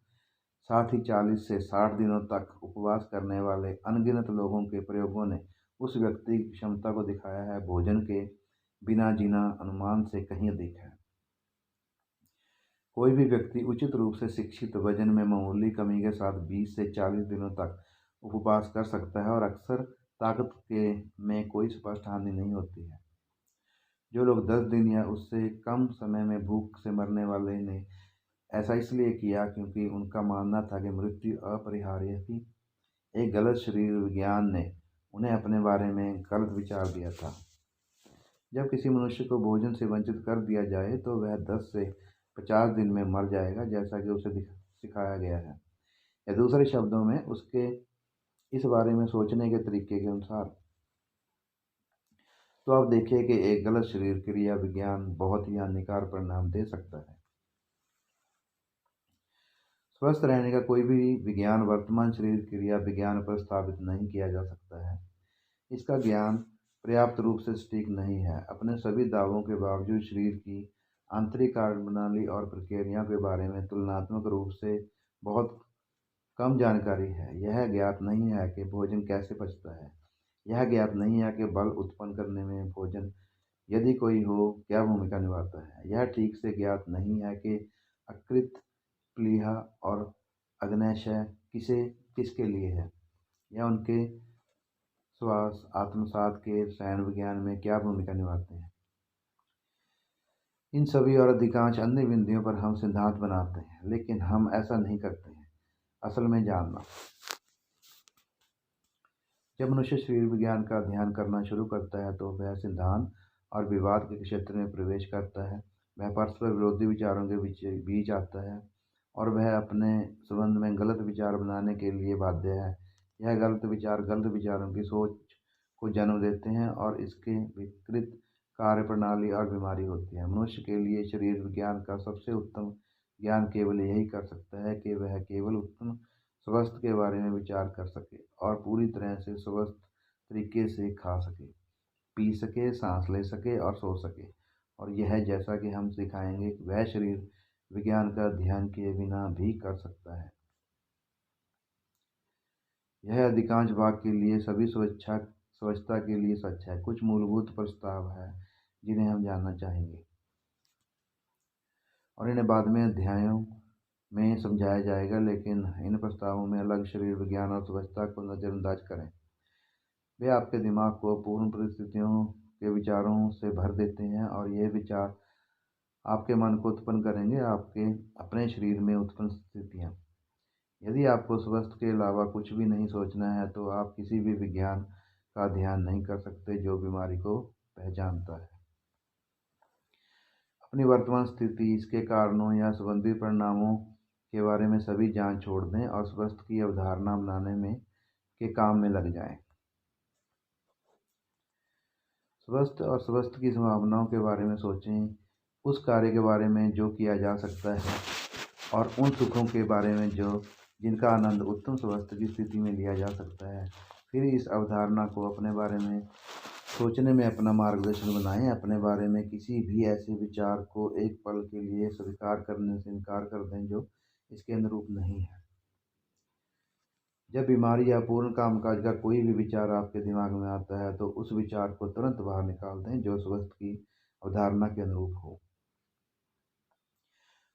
साथ ही 40 से 60 दिनों तक उपवास करने वाले अनगिनत लोगों के प्रयोगों ने उस व्यक्ति की क्षमता को दिखाया है भोजन के बिना जीना अनुमान से कहीं अधिक है। कोई भी व्यक्ति उचित रूप से शिक्षित वजन में मामूली कमी के साथ 20 से 40 दिनों तक उपवास कर सकता है, और अक्सर ताकत के में कोई स्पष्ट हानि नहीं होती है। जो लोग 10 दिन या उससे कम समय में भूख से मरने वाले ने ऐसा इसलिए किया क्योंकि उनका मानना था कि मृत्यु अपरिहार्य थी। एक गलत शरीर विज्ञान ने उन्हें अपने बारे में गलत विचार दिया था। जब किसी मनुष्य को भोजन से वंचित कर दिया जाए तो वह 10 से 50 दिन में मर जाएगा, जैसा कि उसे सिखाया गया है, या दूसरे शब्दों में उसके इस बारे में सोचने के तरीके के अनुसार। तो आप देखिए कि एक गलत शरीर क्रिया विज्ञान बहुत ही हानिकारक परिणाम दे सकता है। स्वस्थ रहने का कोई भी विज्ञान वर्तमान शरीर क्रिया विज्ञान पर स्थापित नहीं किया जा सकता है। इसका ज्ञान पर्याप्त रूप से सटीक नहीं है। अपने सभी दावों के बावजूद शरीर की आंतरिक कार्यप्रणाली और प्रक्रियाओं के बारे में तुलनात्मक रूप से बहुत कम जानकारी है। यह ज्ञात नहीं है कि भोजन कैसे पचता है। यह ज्ञात नहीं है कि बल उत्पन्न करने में भोजन, यदि कोई हो, क्या भूमिका निभाता है। यह ठीक से ज्ञात नहीं है कि यकृत, प्लीहा और अग्न्याशय किसके लिए है, या उनके श्वास आत्मसात के रसायन विज्ञान में क्या भूमिका निभाते हैं। इन सभी और अधिकांश अन्य बिंदुओं पर हम सिद्धांत बनाते हैं, लेकिन हम ऐसा नहीं करते हैं। असल में जानना। जब मनुष्य शरीर विज्ञान का अध्ययन करना शुरू करता है तो वह सिद्धांत और विवाद के क्षेत्र में प्रवेश करता है। वह परस्पर विरोधी विचारों के बीच आता है, और वह अपने संबंध में गलत विचार बनाने के लिए बाध्य है। यह गलत विचार गलत विचारों की सोच को जन्म देते हैं, और इसके विकृत कार्यप्रणाली और बीमारी होती है। मनुष्य के लिए शरीर विज्ञान का सबसे उत्तम ज्ञान केवल यही कर सकता है कि वह केवल उत्तम स्वास्थ्य के बारे में विचार कर सके, और पूरी तरह से स्वस्थ तरीके से खा सके, पी सके, सांस ले सके और सो सके। और यह, जैसा कि हम सिखाएंगे, वह शरीर विज्ञान का अध्ययन किए बिना भी कर सकता है। यह अधिकांश भाग के लिए सभी स्वच्छता के लिए सच है। कुछ मूलभूत प्रस्ताव है जिन्हें हम जानना चाहेंगे, और इन्हें बाद में अध्यायों में समझाया जाएगा, लेकिन इन प्रस्तावों में अलग शरीर विज्ञान और स्वच्छता को नज़रअंदाज करें। वे आपके दिमाग को पूर्ण परिस्थितियों के विचारों से भर देते हैं, और ये विचार आपके मन को उत्पन्न करेंगे आपके अपने शरीर में उत्पन्न स्थितियाँ। यदि आपको स्वास्थ्य के अलावा कुछ भी नहीं सोचना है तो आप किसी भी विज्ञान का अध्ययन नहीं कर सकते जो बीमारी को पहचानता है। अपनी वर्तमान स्थिति, इसके कारणों या संबंधित परिणामों के बारे में सभी जांच छोड़ दें और स्वास्थ्य की अवधारणा बनाने में के काम में लग जाएं। स्वास्थ्य और स्वास्थ्य की संभावनाओं के बारे में सोचें, उस कार्य के बारे में जो किया जा सकता है, और उन सुखों के बारे में जिनका आनंद उत्तम स्वास्थ्य की स्थिति में लिया जा सकता है। फिर इस अवधारणा को अपने बारे में सोचने में अपना मार्गदर्शन बनाएं। अपने बारे में किसी भी ऐसे विचार को एक पल के लिए स्वीकार करने से इनकार कर दें जो इसके अनुरूप नहीं है। जब बीमारी या पूर्ण कामकाज का कोई भी विचार आपके दिमाग में आता है तो उस विचार को तुरंत बाहर निकाल दें जो स्वास्थ्य की अवधारणा के अनुरूप हो।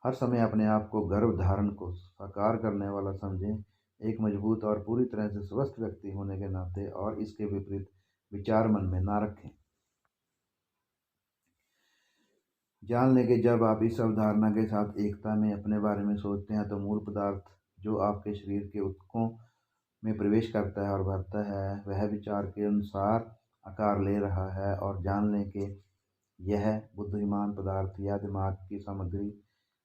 हर समय अपने आप को गर्भधारण को साकार करने वाला समझें, एक मजबूत और पूरी तरह से स्वस्थ व्यक्ति होने के नाते, और इसके विपरीत विचार मन में ना रखें। जान लें कि जब आप इस अवधारणा के साथ एकता में अपने बारे में सोचते हैं तो मूल पदार्थ जो आपके शरीर के ऊतकों में प्रवेश करता है और भरता है वह विचार के अनुसार आकार ले रहा है। और जान लें कि यह बुद्धिमान पदार्थ या दिमाग की सामग्री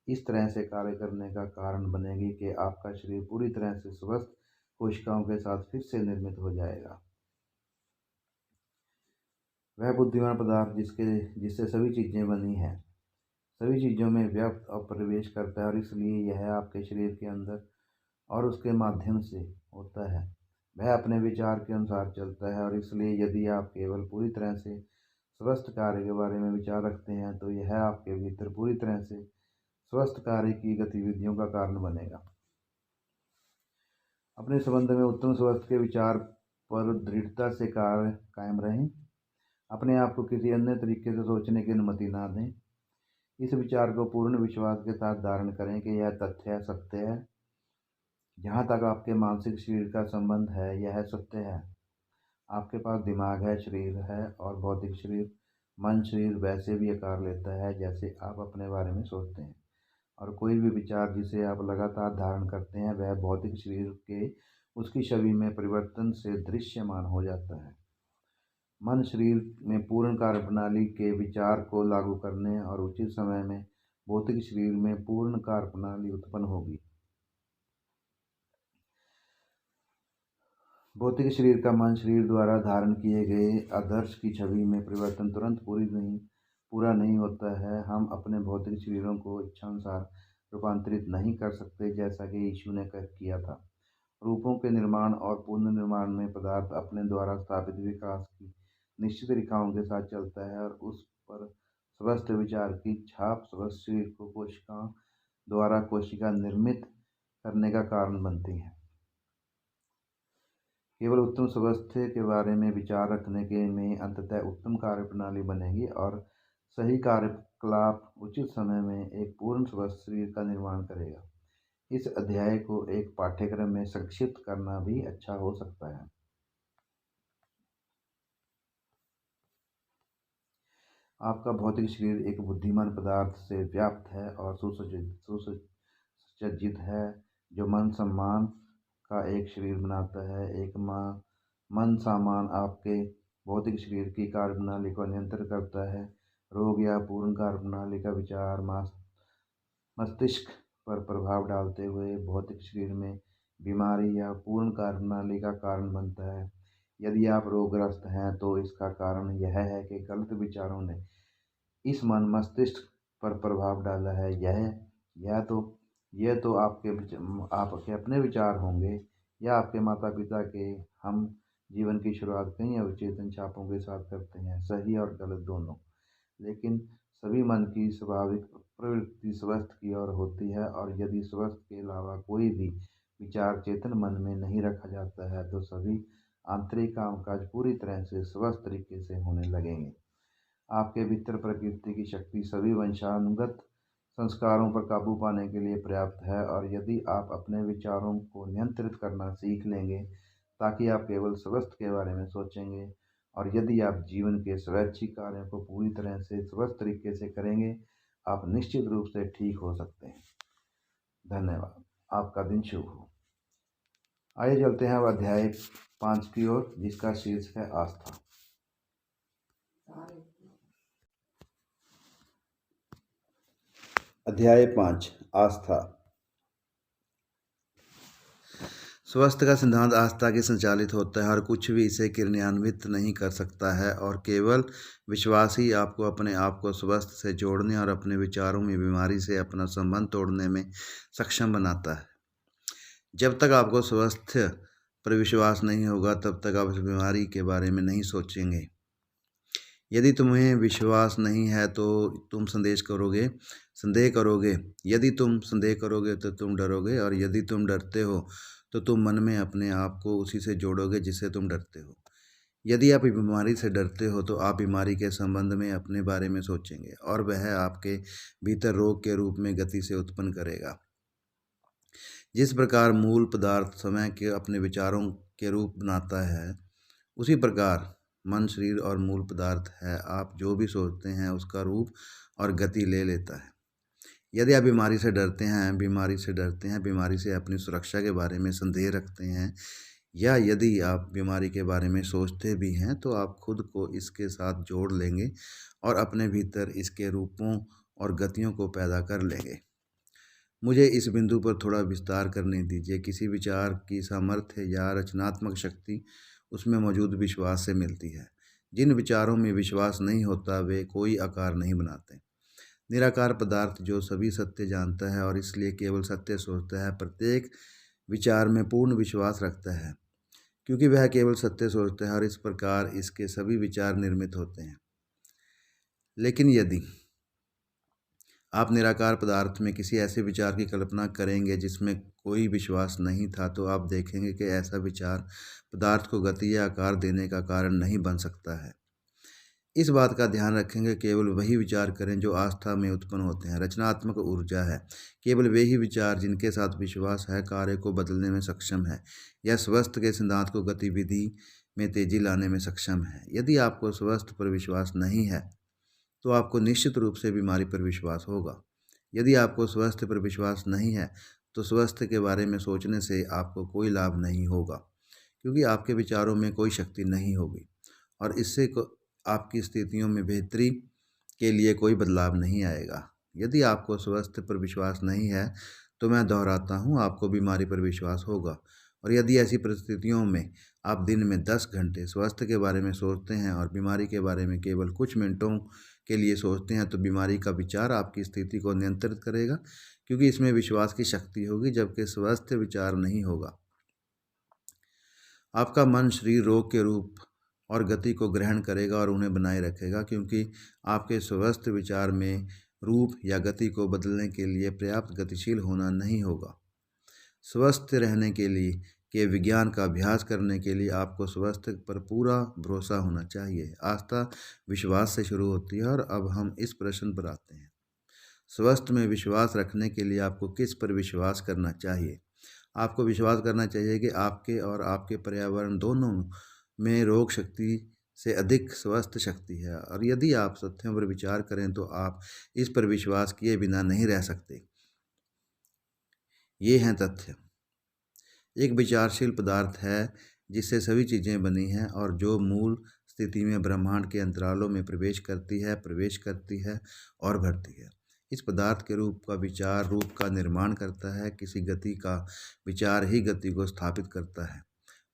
इस तरह से कार्य करने का कारण बनेगी कि आपका शरीर पूरी तरह से स्वस्थ कोशिकाओं के साथ फिर से निर्मित हो जाएगा। वह बुद्धिमान पदार्थ जिससे सभी चीज़ें बनी हैं सभी चीज़ों में व्यक्त और प्रवेश करता है, और इसलिए यह आपके शरीर के अंदर और उसके माध्यम से होता है। वह अपने विचार के अनुसार चलता है, और इसलिए यदि आप केवल पूरी तरह से स्वस्थ कार्य के बारे में विचार रखते हैं तो यह आपके भीतर पूरी तरह से स्वस्थ कार्य की गतिविधियों का कारण बनेगा। अपने संबंध में उत्तम स्वस्थ के विचार पर दृढ़ता से कार्य कायम रहें। अपने आप को किसी अन्य तरीके से सोचने की अनुमति ना दें। इस विचार को पूर्ण विश्वास के साथ धारण करें कि यह तथ्य है, सत्य है। जहाँ तक आपके मानसिक शरीर का संबंध है, यह सत्य है। आपके पास दिमाग है, शरीर है, और भौतिक शरीर मन शरीर वैसे भी आकार लेता है जैसे आप अपने बारे में सोचते हैं, और कोई भी विचार जिसे आप लगातार धारण करते हैं वह भौतिक शरीर के उसकी छवि में परिवर्तन से दृश्यमान हो जाता है। मन शरीर में पूर्ण कार्यप्रणाली के विचार को लागू करने और उचित समय में भौतिक शरीर में पूर्ण कार्यप्रणाली उत्पन्न होगी। भौतिक शरीर का मन शरीर द्वारा धारण किए गए आदर्श की छवि में परिवर्तन तुरंत पूरा नहीं होता है। हम अपने भौतिक शरीरों को इच्छानुसार रूपांतरित नहीं कर सकते, जैसा कि यीशु ने किया था। रूपों के निर्माण और पुनर्निर्माण में पदार्थ अपने द्वारा स्थापित विकास की निश्चित रेखाओं के साथ चलता है, और उस पर स्वस्थ विचार की छाप स्वस्थ शरीर को कोशिकाओं द्वारा कोशिका निर्मित करने का कारण बनती है। केवल उत्तम स्वास्थ्य के बारे में विचार रखने के में अंततः उत्तम कार्यप्रणाली बनेगी, और सही कार्यकलाप उचित समय में एक पूर्ण स्वस्थ शरीर का निर्माण करेगा। इस अध्याय को एक पाठ्यक्रम में संक्षिप्त करना भी अच्छा हो सकता है। आपका भौतिक शरीर एक बुद्धिमान पदार्थ से व्याप्त है और सुसज्जित है, जो मन सम्मान का एक शरीर बनाता है। एक मन सामान आपके भौतिक शरीर की कार्यप्रणाली को नियंत्रित करता है। रोग या पूर्ण कार्यप्रणाली का विचार मस्तिष्क पर प्रभाव डालते हुए भौतिक शरीर में बीमारी या पूर्ण कार्यप्रणाली का कारण बनता है। यदि आप रोगग्रस्त हैं तो इसका कारण यह है कि गलत विचारों ने इस मन मस्तिष्क पर प्रभाव डाला है। यह तो आपके अपने विचार होंगे, या आपके माता पिता के। हम जीवन की शुरुआत कई अवचेतन छापों के साथ करते हैं, सही और गलत दोनों। लेकिन सभी मन की स्वाभाविक प्रवृत्ति स्वस्थ की ओर होती है, और यदि स्वस्थ के अलावा कोई भी विचार चेतन मन में नहीं रखा जाता है तो सभी आंतरिक कामकाज पूरी तरह से स्वस्थ तरीके से होने लगेंगे। आपके भीतर प्रकृति की शक्ति सभी वंशानुगत संस्कारों पर काबू पाने के लिए पर्याप्त है, और यदि आप अपने विचारों को नियंत्रित करना सीख लेंगे ताकि आप केवल स्वस्थ के बारे में सोचेंगे, और यदि आप जीवन के स्वैच्छिक कार्यों को पूरी तरह से स्वस्थ तरीके से करेंगे, आप निश्चित रूप से ठीक हो सकते हैं। धन्यवाद। आपका दिन शुभ हो। आइए चलते हैं अब अध्याय 5 की ओर, जिसका शीर्षक है आस्था। अध्याय 5 आस्था। स्वस्थ का सिद्धांत आस्था के संचालित होता है, और कुछ भी इसे क्रियान्वित नहीं कर सकता है, और केवल विश्वास ही आपको अपने आप को स्वस्थ से जोड़ने और अपने विचारों में बीमारी से अपना संबंध तोड़ने में सक्षम बनाता है। जब तक आपको स्वास्थ्य पर विश्वास नहीं होगा तब तक आप इस बीमारी के बारे में नहीं सोचेंगे। यदि तुम्हें विश्वास नहीं है तो तुम संदेह करोगे। यदि तुम संदेह करोगे तो तुम डरोगे, और यदि तुम डरते हो तो तुम मन में अपने आप को उसी से जोड़ोगे जिससे तुम डरते हो। यदि आप बीमारी से डरते हो तो आप बीमारी के संबंध में अपने बारे में सोचेंगे, और वह आपके भीतर रोग के रूप में गति से उत्पन्न करेगा। जिस प्रकार मूल पदार्थ समय के अपने विचारों के रूप बनाता है, उसी प्रकार मन शरीर और मूल पदार्थ है आप जो भी सोचते हैं उसका रूप और गति ले लेता है। यदि आप बीमारी से डरते हैं, बीमारी से अपनी सुरक्षा के बारे में संदेह रखते हैं, या यदि आप बीमारी के बारे में सोचते भी हैं तो आप खुद को इसके साथ जोड़ लेंगे और अपने भीतर इसके रूपों और गतियों को पैदा कर लेंगे। मुझे इस बिंदु पर थोड़ा विस्तार करने दीजिए। किसी विचार की सामर्थ्य या रचनात्मक शक्ति उसमें मौजूद विश्वास से मिलती है। जिन विचारों में विश्वास नहीं होता वे कोई आकार नहीं बनाते। निराकार पदार्थ जो सभी सत्य जानता है और इसलिए केवल सत्य सोचता है, प्रत्येक विचार में पूर्ण विश्वास रखता है, क्योंकि वह केवल सत्य सोचता है और इस प्रकार इसके सभी विचार निर्मित होते हैं। लेकिन यदि आप निराकार पदार्थ में किसी ऐसे विचार की कल्पना करेंगे जिसमें कोई विश्वास नहीं था, तो आप देखेंगे कि ऐसा विचार पदार्थ को गति या आकार देने का कारण नहीं बन सकता है। इस बात का ध्यान रखेंगे केवल वही विचार करें जो आस्था में उत्पन्न होते हैं। रचनात्मक ऊर्जा है केवल वे ही विचार जिनके साथ विश्वास है कार्य को बदलने में सक्षम है या स्वस्थ के सिद्धांत को गतिविधि में तेजी लाने में सक्षम है। यदि आपको स्वस्थ पर विश्वास नहीं है तो आपको निश्चित रूप से बीमारी पर विश्वास होगा। यदि आपको स्वास्थ्य पर विश्वास नहीं है तो स्वास्थ्य के बारे में सोचने से आपको कोई लाभ नहीं होगा, क्योंकि आपके विचारों में कोई शक्ति नहीं होगी और इससे आपकी स्थितियों में बेहतरी के लिए कोई बदलाव नहीं आएगा। यदि आपको स्वास्थ्य पर विश्वास नहीं है तो मैं दोहराता हूँ, आपको बीमारी पर विश्वास होगा। और यदि ऐसी परिस्थितियों में आप दिन में 10 घंटे स्वास्थ्य के बारे में सोचते हैं और बीमारी के बारे में केवल कुछ मिनटों के लिए सोचते हैं, तो बीमारी का विचार आपकी स्थिति को नियंत्रित करेगा, क्योंकि इसमें विश्वास की शक्ति होगी, जबकि स्वास्थ्य विचार नहीं होगा। आपका मन शरीर रोग के रूप और गति को ग्रहण करेगा और उन्हें बनाए रखेगा, क्योंकि आपके स्वस्थ विचार में रूप या गति को बदलने के लिए पर्याप्त गतिशील होना नहीं होगा। स्वस्थ रहने के लिए विज्ञान का अभ्यास करने के लिए आपको स्वास्थ्य पर पूरा भरोसा होना चाहिए। आस्था विश्वास से शुरू होती है और अब हम इस प्रश्न पर आते हैं, स्वास्थ्य में विश्वास रखने के लिए आपको किस पर विश्वास करना चाहिए। आपको विश्वास करना चाहिए कि आपके और आपके पर्यावरण दोनों में रोग शक्ति से अधिक स्वस्थ शक्ति है, और यदि आप तथ्यों पर विचार करें तो आप इस पर विश्वास किए बिना नहीं रह सकते। ये हैं तथ्य। एक विचारशील पदार्थ है जिससे सभी चीज़ें बनी हैं और जो मूल स्थिति में ब्रह्मांड के अंतरालों में प्रवेश करती है और बढ़ती है। इस पदार्थ के रूप का विचार रूप का निर्माण करता है। किसी गति का विचार ही गति को स्थापित करता है।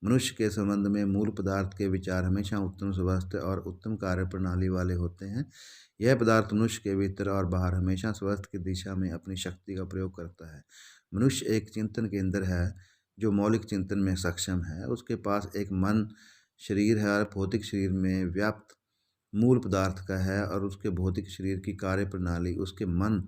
मनुष्य के संबंध में मूल पदार्थ के विचार हमेशा उत्तम स्वास्थ्य और उत्तम कार्य प्रणाली वाले होते हैं। यह पदार्थ मनुष्य के भीतर और बाहर हमेशा स्वास्थ्य की दिशा में अपनी शक्ति का प्रयोग करता है। मनुष्य एक चिंतन केंद्र है जो मौलिक चिंतन में सक्षम है। उसके पास एक मन शरीर है और भौतिक शरीर में व्याप्त मूल पदार्थ का है, और उसके भौतिक शरीर की कार्य प्रणाली उसके मन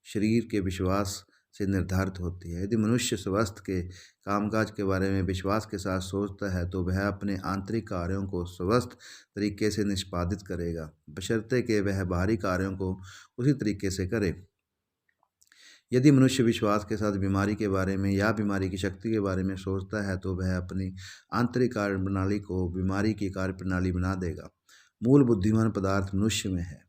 शरीर के विश्वास से निर्धारित होती है। यदि मनुष्य स्वास्थ्य के कामकाज के बारे में विश्वास के साथ सोचता है तो वह अपने आंतरिक कार्यों को स्वस्थ तरीके से निष्पादित करेगा, बशर्ते कि वह बाहरी कार्यों को उसी तरीके से करे। यदि मनुष्य विश्वास के साथ बीमारी के बारे में या बीमारी की शक्ति के बारे में सोचता है तो वह अपनी आंतरिक कार्य प्रणाली को बीमारी की कार्य प्रणाली बना देगा। मूल बुद्धिमान पदार्थ मनुष्य में है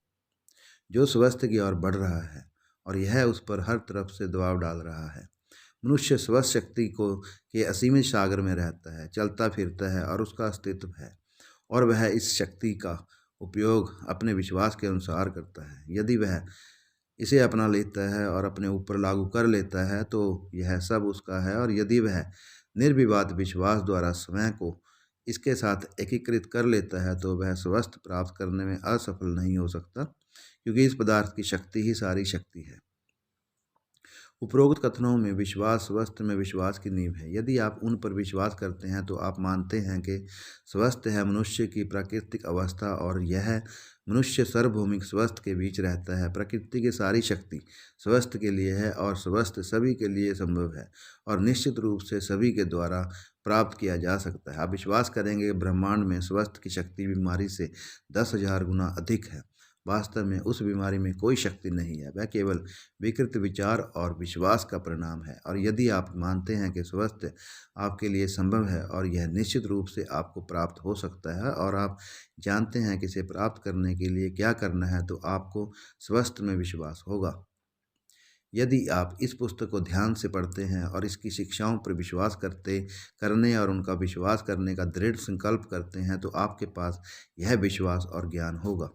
जो स्वस्थ की ओर बढ़ रहा है, और यह उस पर हर तरफ से दबाव डाल रहा है। मनुष्य स्वस्थ शक्ति को के असीमित सागर में रहता है, चलता फिरता है और उसका अस्तित्व है, और वह इस शक्ति का उपयोग अपने विश्वास के अनुसार करता है। यदि वह इसे अपना लेता है और अपने ऊपर लागू कर लेता है तो यह सब उसका है, और यदि वह निर्विवाद विश्वास द्वारा स्वयं को इसके साथ एकीकृत कर लेता है तो वह स्वस्थ प्राप्त करने में असफल नहीं हो सकता, क्योंकि इस पदार्थ की शक्ति ही सारी शक्ति है। उपरोक्त कथनों में विश्वास स्वास्थ्य में विश्वास की नींव है। यदि आप उन पर विश्वास करते हैं तो आप मानते हैं कि स्वास्थ्य है मनुष्य की प्राकृतिक अवस्था और यह मनुष्य सार्वभौमिक स्वास्थ्य के बीच रहता है। प्रकृति की सारी शक्ति स्वास्थ्य के लिए है और स्वास्थ्य सभी के लिए संभव है और निश्चित रूप से सभी के द्वारा प्राप्त किया जा सकता है। आप विश्वास करेंगे कि ब्रह्मांड में स्वास्थ्य की शक्ति बीमारी से 10,000 गुना अधिक है। वास्तव में उस बीमारी में कोई शक्ति नहीं है, वह केवल विकृत विचार और विश्वास का परिणाम है। और यदि आप मानते हैं कि स्वास्थ्य आपके लिए संभव है और यह निश्चित रूप से आपको प्राप्त हो सकता है और आप जानते हैं कि इसे प्राप्त करने के लिए क्या करना है, तो आपको स्वास्थ्य में विश्वास होगा। यदि आप इस पुस्तक को ध्यान से पढ़ते हैं और इसकी शिक्षाओं पर विश्वास करने और उनका विश्वास करने का दृढ़ संकल्प करते हैं तो आपके पास यह विश्वास और ज्ञान होगा।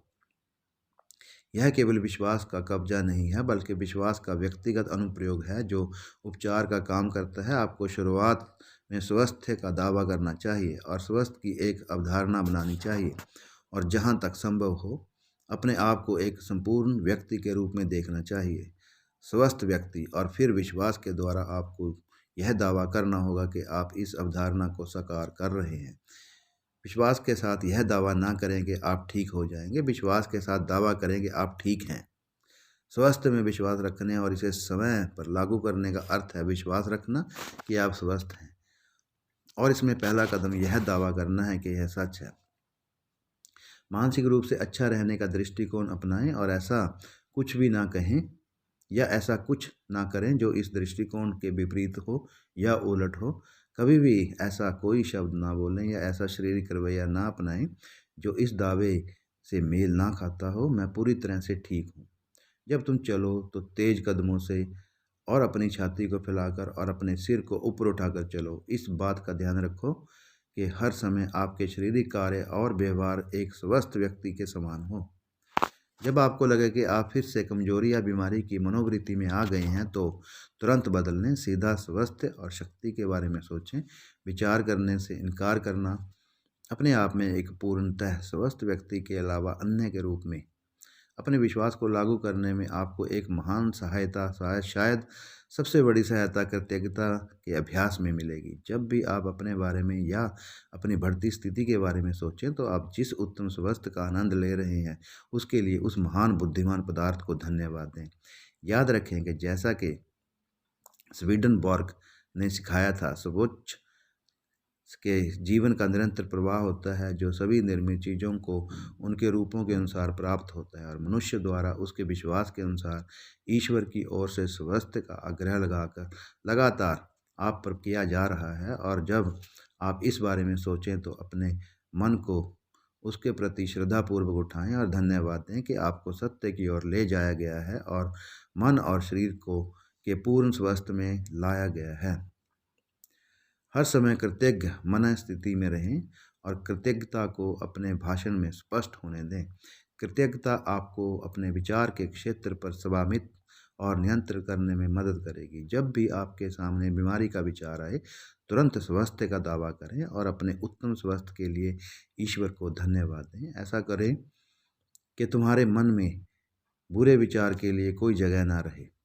यह केवल विश्वास का कब्जा नहीं है, बल्कि विश्वास का व्यक्तिगत अनुप्रयोग है जो उपचार का काम करता है। आपको शुरुआत में स्वास्थ्य का दावा करना चाहिए और स्वास्थ्य की एक अवधारणा बनानी चाहिए, और जहाँ तक संभव हो अपने आप को एक संपूर्ण व्यक्ति के रूप में देखना चाहिए, स्वस्थ व्यक्ति। और फिर विश्वास के द्वारा आपको यह दावा करना होगा कि आप इस अवधारणा को साकार कर रहे हैं। विश्वास के साथ यह दावा ना करें कि आप ठीक हो जाएंगे, विश्वास के साथ दावा करें कि आप ठीक हैं। स्वास्थ्य में विश्वास रखने और इसे समय पर लागू करने का अर्थ है विश्वास रखना कि आप स्वस्थ हैं, और इसमें पहला कदम यह दावा करना है कि यह सच है। मानसिक रूप से अच्छा रहने का दृष्टिकोण अपनाएं और ऐसा कुछ भी ना कहें या ऐसा कुछ ना करें जो इस दृष्टिकोण के विपरीत हो या उलट हो। कभी भी ऐसा कोई शब्द ना बोलें या ऐसा शारीरिक रवैया ना अपनाएं जो इस दावे से मेल ना खाता हो। मैं पूरी तरह से ठीक हूँ। जब तुम चलो तो तेज कदमों से और अपनी छाती को फैलाकर और अपने सिर को ऊपर उठाकर चलो। इस बात का ध्यान रखो कि हर समय आपके शारीरिक कार्य और व्यवहार एक स्वस्थ व्यक्ति के समान हो। जब आपको लगे कि आप फिर से कमजोरी या बीमारी की मनोवृत्ति में आ गए हैं तो तुरंत बदल लें। सीधा स्वास्थ्य और शक्ति के बारे में सोचें। विचार करने से इनकार करना अपने आप में एक पूर्णतः स्वस्थ व्यक्ति के अलावा अन्य के रूप में अपने विश्वास को लागू करने में आपको एक महान सहायता, शायद सबसे बड़ी सहायता कृतज्ञता के अभ्यास में मिलेगी। जब भी आप अपने बारे में या अपनी बढ़ती स्थिति के बारे में सोचें तो आप जिस उत्तम स्वास्थ्य का आनंद ले रहे हैं उसके लिए उस महान बुद्धिमान पदार्थ को धन्यवाद दें। याद रखें कि जैसा कि स्वीडनबॉर्ग ने सिखाया था, सर्वोच्च के जीवन का निरंतर प्रवाह होता है जो सभी निर्मित चीज़ों को उनके रूपों के अनुसार प्राप्त होता है, और मनुष्य द्वारा उसके विश्वास के अनुसार ईश्वर की ओर से स्वास्थ्य का आग्रह लगातार आप पर किया जा रहा है। और जब आप इस बारे में सोचें तो अपने मन को उसके प्रति श्रद्धापूर्वक उठाएं और धन्यवाद दें कि आपको सत्य की ओर ले जाया गया है और मन और शरीर को के पूर्ण स्वास्थ्य में लाया गया है। हर समय कृतज्ञ मन स्थिति में रहें और कृतज्ञता को अपने भाषण में स्पष्ट होने दें। कृतज्ञता आपको अपने विचार के क्षेत्र पर स्वामित्व और नियंत्रण करने में मदद करेगी। जब भी आपके सामने बीमारी का विचार आए तुरंत स्वास्थ्य का दावा करें और अपने उत्तम स्वास्थ्य के लिए ईश्वर को धन्यवाद दें। ऐसा करें कि तुम्हारे मन में बुरे विचार के लिए कोई जगह ना रहे।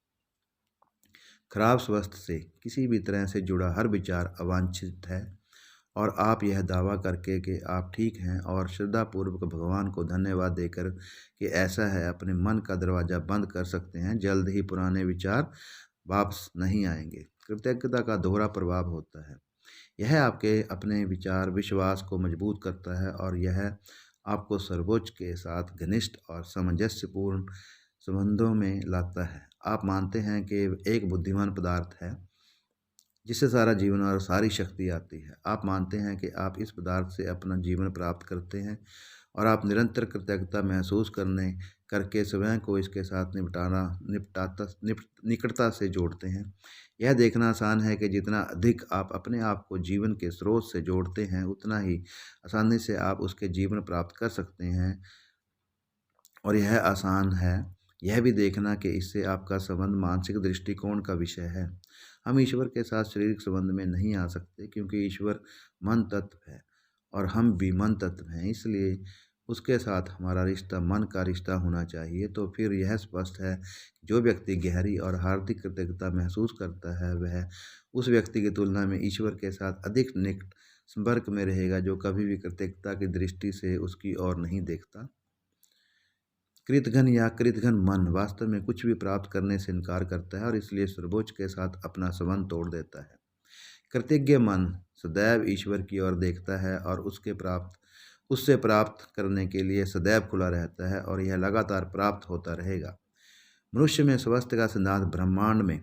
खराब स्वास्थ्य से किसी भी तरह से जुड़ा हर विचार अवांछित है, और आप यह दावा करके कि आप ठीक हैं और श्रद्धापूर्वक भगवान को धन्यवाद देकर कि ऐसा है अपने मन का दरवाज़ा बंद कर सकते हैं। जल्द ही पुराने विचार वापस नहीं आएंगे। कृतज्ञता का दोहरा प्रभाव होता है। यह आपके अपने विचार विश्वास को मजबूत करता है और यह आपको सर्वोच्च के साथ घनिष्ठ और सामंजस्यपूर्ण संबंधों में लाता है। आप मानते हैं कि एक बुद्धिमान पदार्थ है जिससे सारा जीवन और सारी शक्ति आती है। आप मानते हैं कि आप इस पदार्थ से अपना जीवन प्राप्त करते हैं और आप निरंतर कृतज्ञता महसूस करके स्वयं को इसके साथ निकटता से जोड़ते हैं। यह देखना आसान है कि जितना अधिक आप अपने आप को जीवन के स्रोत से जोड़ते हैं उतना ही आसानी से आप उसके जीवन प्राप्त कर सकते हैं। और यह आसान है यह भी देखना कि इससे आपका संबंध मानसिक दृष्टिकोण का विषय है। हम ईश्वर के साथ शारीरिक संबंध में नहीं आ सकते क्योंकि ईश्वर मन तत्व है और हम भी मन तत्व हैं, इसलिए उसके साथ हमारा रिश्ता मन का रिश्ता होना चाहिए। तो फिर यह स्पष्ट है जो व्यक्ति गहरी और हार्दिक कृतज्ञता महसूस करता है वह उस व्यक्ति की तुलना में ईश्वर के साथ अधिक निकट संपर्क में रहेगा जो कभी भी कृतज्ञता की दृष्टि से उसकी ओर नहीं देखता। कृतघ्न या कृतघ्न मन वास्तव में कुछ भी प्राप्त करने से इनकार करता है और इसलिए सर्वोच्च के साथ अपना संबंध तोड़ देता है। कृतज्ञ मन सदैव ईश्वर की ओर देखता है और उससे प्राप्त करने के लिए सदैव खुला रहता है और यह लगातार प्राप्त होता रहेगा। मनुष्य में स्वास्थ्य का सिद्धांत ब्रह्मांड में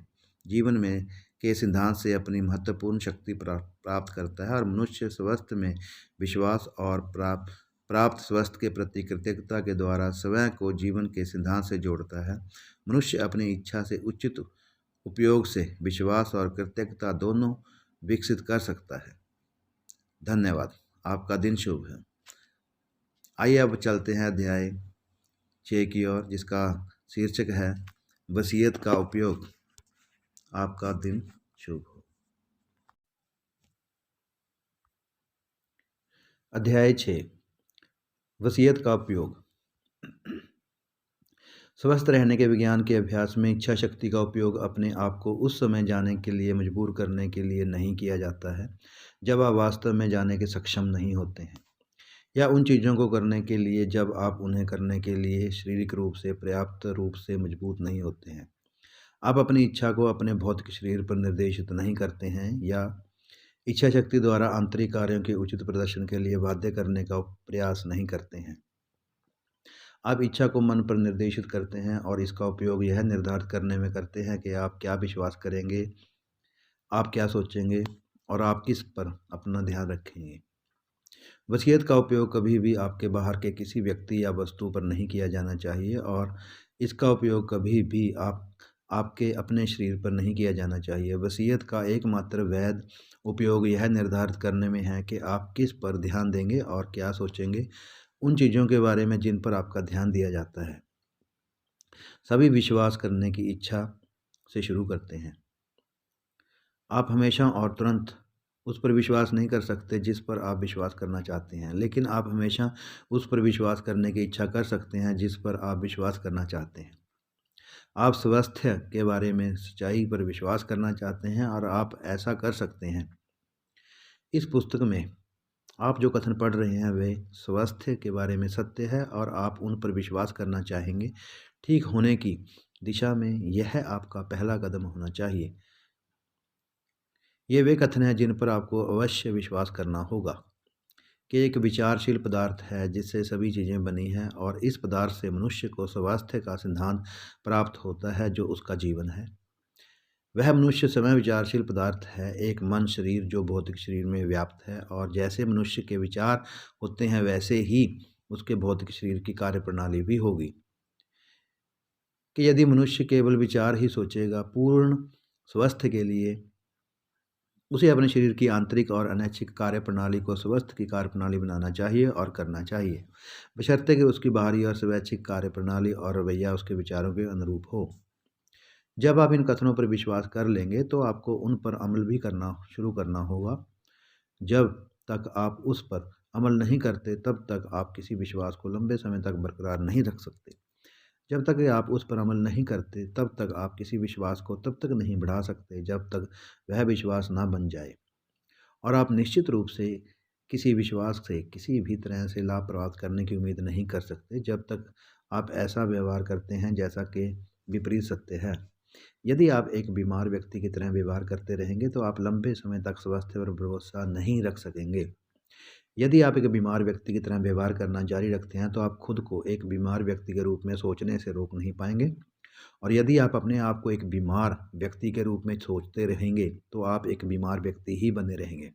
जीवन में के सिद्धांत से अपनी महत्वपूर्ण शक्ति प्राप्त करता है और मनुष्य स्वास्थ्य में विश्वास और प्राप्त स्वास्थ्य के प्रति कृतज्ञता के द्वारा स्वयं को जीवन के सिद्धांत से जोड़ता है। मनुष्य अपनी इच्छा से उचित उपयोग से विश्वास और कृतज्ञता दोनों विकसित कर सकता है। धन्यवाद। आपका दिन शुभ है। आइए अब चलते हैं अध्याय 6 की ओर, जिसका शीर्षक है वसीयत का उपयोग। आपका दिन शुभ हो। अध्याय 6, वसीयत का उपयोग। स्वस्थ रहने के विज्ञान के अभ्यास में इच्छा शक्ति का उपयोग अपने आप को उस समय जाने के लिए मजबूर करने के लिए नहीं किया जाता है जब आप वास्तव में जाने के सक्षम नहीं होते हैं, या उन चीज़ों को करने के लिए जब आप उन्हें करने के लिए शारीरिक रूप से पर्याप्त रूप से मजबूत नहीं होते हैं। आप अपनी इच्छा को अपने भौतिक शरीर पर निर्देशित नहीं करते हैं या इच्छा शक्ति द्वारा आंतरिक कार्यों के उचित प्रदर्शन के लिए बाध्य करने का प्रयास नहीं करते हैं। आप इच्छा को मन पर निर्देशित करते हैं और इसका उपयोग यह निर्धारित करने में करते हैं कि आप क्या विश्वास करेंगे, आप क्या सोचेंगे और आप किस पर अपना ध्यान रखेंगे। वसीयत का उपयोग कभी भी आपके बाहर के किसी व्यक्ति या वस्तु पर नहीं किया जाना चाहिए और इसका उपयोग कभी भी आपके अपने शरीर पर नहीं किया जाना चाहिए। वसीयत का एकमात्र वैध उपयोग यह निर्धारित करने में है कि आप किस पर ध्यान देंगे और क्या सोचेंगे, उन चीज़ों के बारे में जिन पर आपका ध्यान दिया जाता है। सभी विश्वास करने की इच्छा से शुरू करते हैं। आप हमेशा और तुरंत उस पर विश्वास नहीं कर सकते जिस पर आप विश्वास करना चाहते हैं, लेकिन आप हमेशा उस पर विश्वास करने की इच्छा कर सकते हैं जिस पर आप विश्वास करना चाहते हैं। आप स्वास्थ्य के बारे में सच्चाई पर विश्वास करना चाहते हैं और आप ऐसा कर सकते हैं। इस पुस्तक में आप जो कथन पढ़ रहे हैं वे स्वास्थ्य के बारे में सत्य है और आप उन पर विश्वास करना चाहेंगे। ठीक होने की दिशा में यह आपका पहला कदम होना चाहिए। ये वे कथन हैं जिन पर आपको अवश्य विश्वास करना होगा कि एक विचारशील पदार्थ है जिससे सभी चीज़ें बनी हैं और इस पदार्थ से मनुष्य को स्वास्थ्य का सिद्धांत प्राप्त होता है जो उसका जीवन है। वह मनुष्य समय विचारशील पदार्थ है, एक मन शरीर जो भौतिक शरीर में व्याप्त है, और जैसे मनुष्य के विचार होते हैं वैसे ही उसके भौतिक शरीर की कार्यप्रणाली भी होगी। कि यदि मनुष्य केवल विचार ही सोचेगा, पूर्ण स्वास्थ्य के लिए उसे अपने शरीर की आंतरिक और अनैच्छिक कार्यप्रणाली को स्वस्थ की कार्यप्रणाली बनाना चाहिए और करना चाहिए, बशर्ते कि उसकी बाहरी और स्वैच्छिक कार्यप्रणाली और रवैया उसके विचारों के अनुरूप हो। जब आप इन कथनों पर विश्वास कर लेंगे तो आपको उन पर अमल भी करना शुरू करना होगा। जब तक आप उस पर अमल नहीं करते तब तक आप किसी विश्वास को लंबे समय तक बरकरार नहीं रख सकते। जब तक आप उस पर अमल नहीं करते तब तक आप किसी विश्वास को तब तक नहीं बढ़ा सकते जब तक वह विश्वास ना बन जाए, और आप निश्चित रूप से किसी विश्वास से किसी भी तरह से लाभ प्राप्त करने की उम्मीद नहीं कर सकते जब तक आप ऐसा व्यवहार करते हैं जैसा कि विपरीत सत्य है। यदि आप एक बीमार व्यक्ति की तरह व्यवहार करते रहेंगे तो आप लंबे समय तक स्वास्थ्य पर भरोसा नहीं रख सकेंगे। यदि आप एक बीमार व्यक्ति की तरह व्यवहार करना जारी रखते हैं तो आप खुद को एक बीमार व्यक्ति के रूप में सोचने से रोक नहीं पाएंगे, और यदि आप अपने आप को एक बीमार व्यक्ति के रूप में सोचते रहेंगे तो आप एक बीमार व्यक्ति ही बने रहेंगे।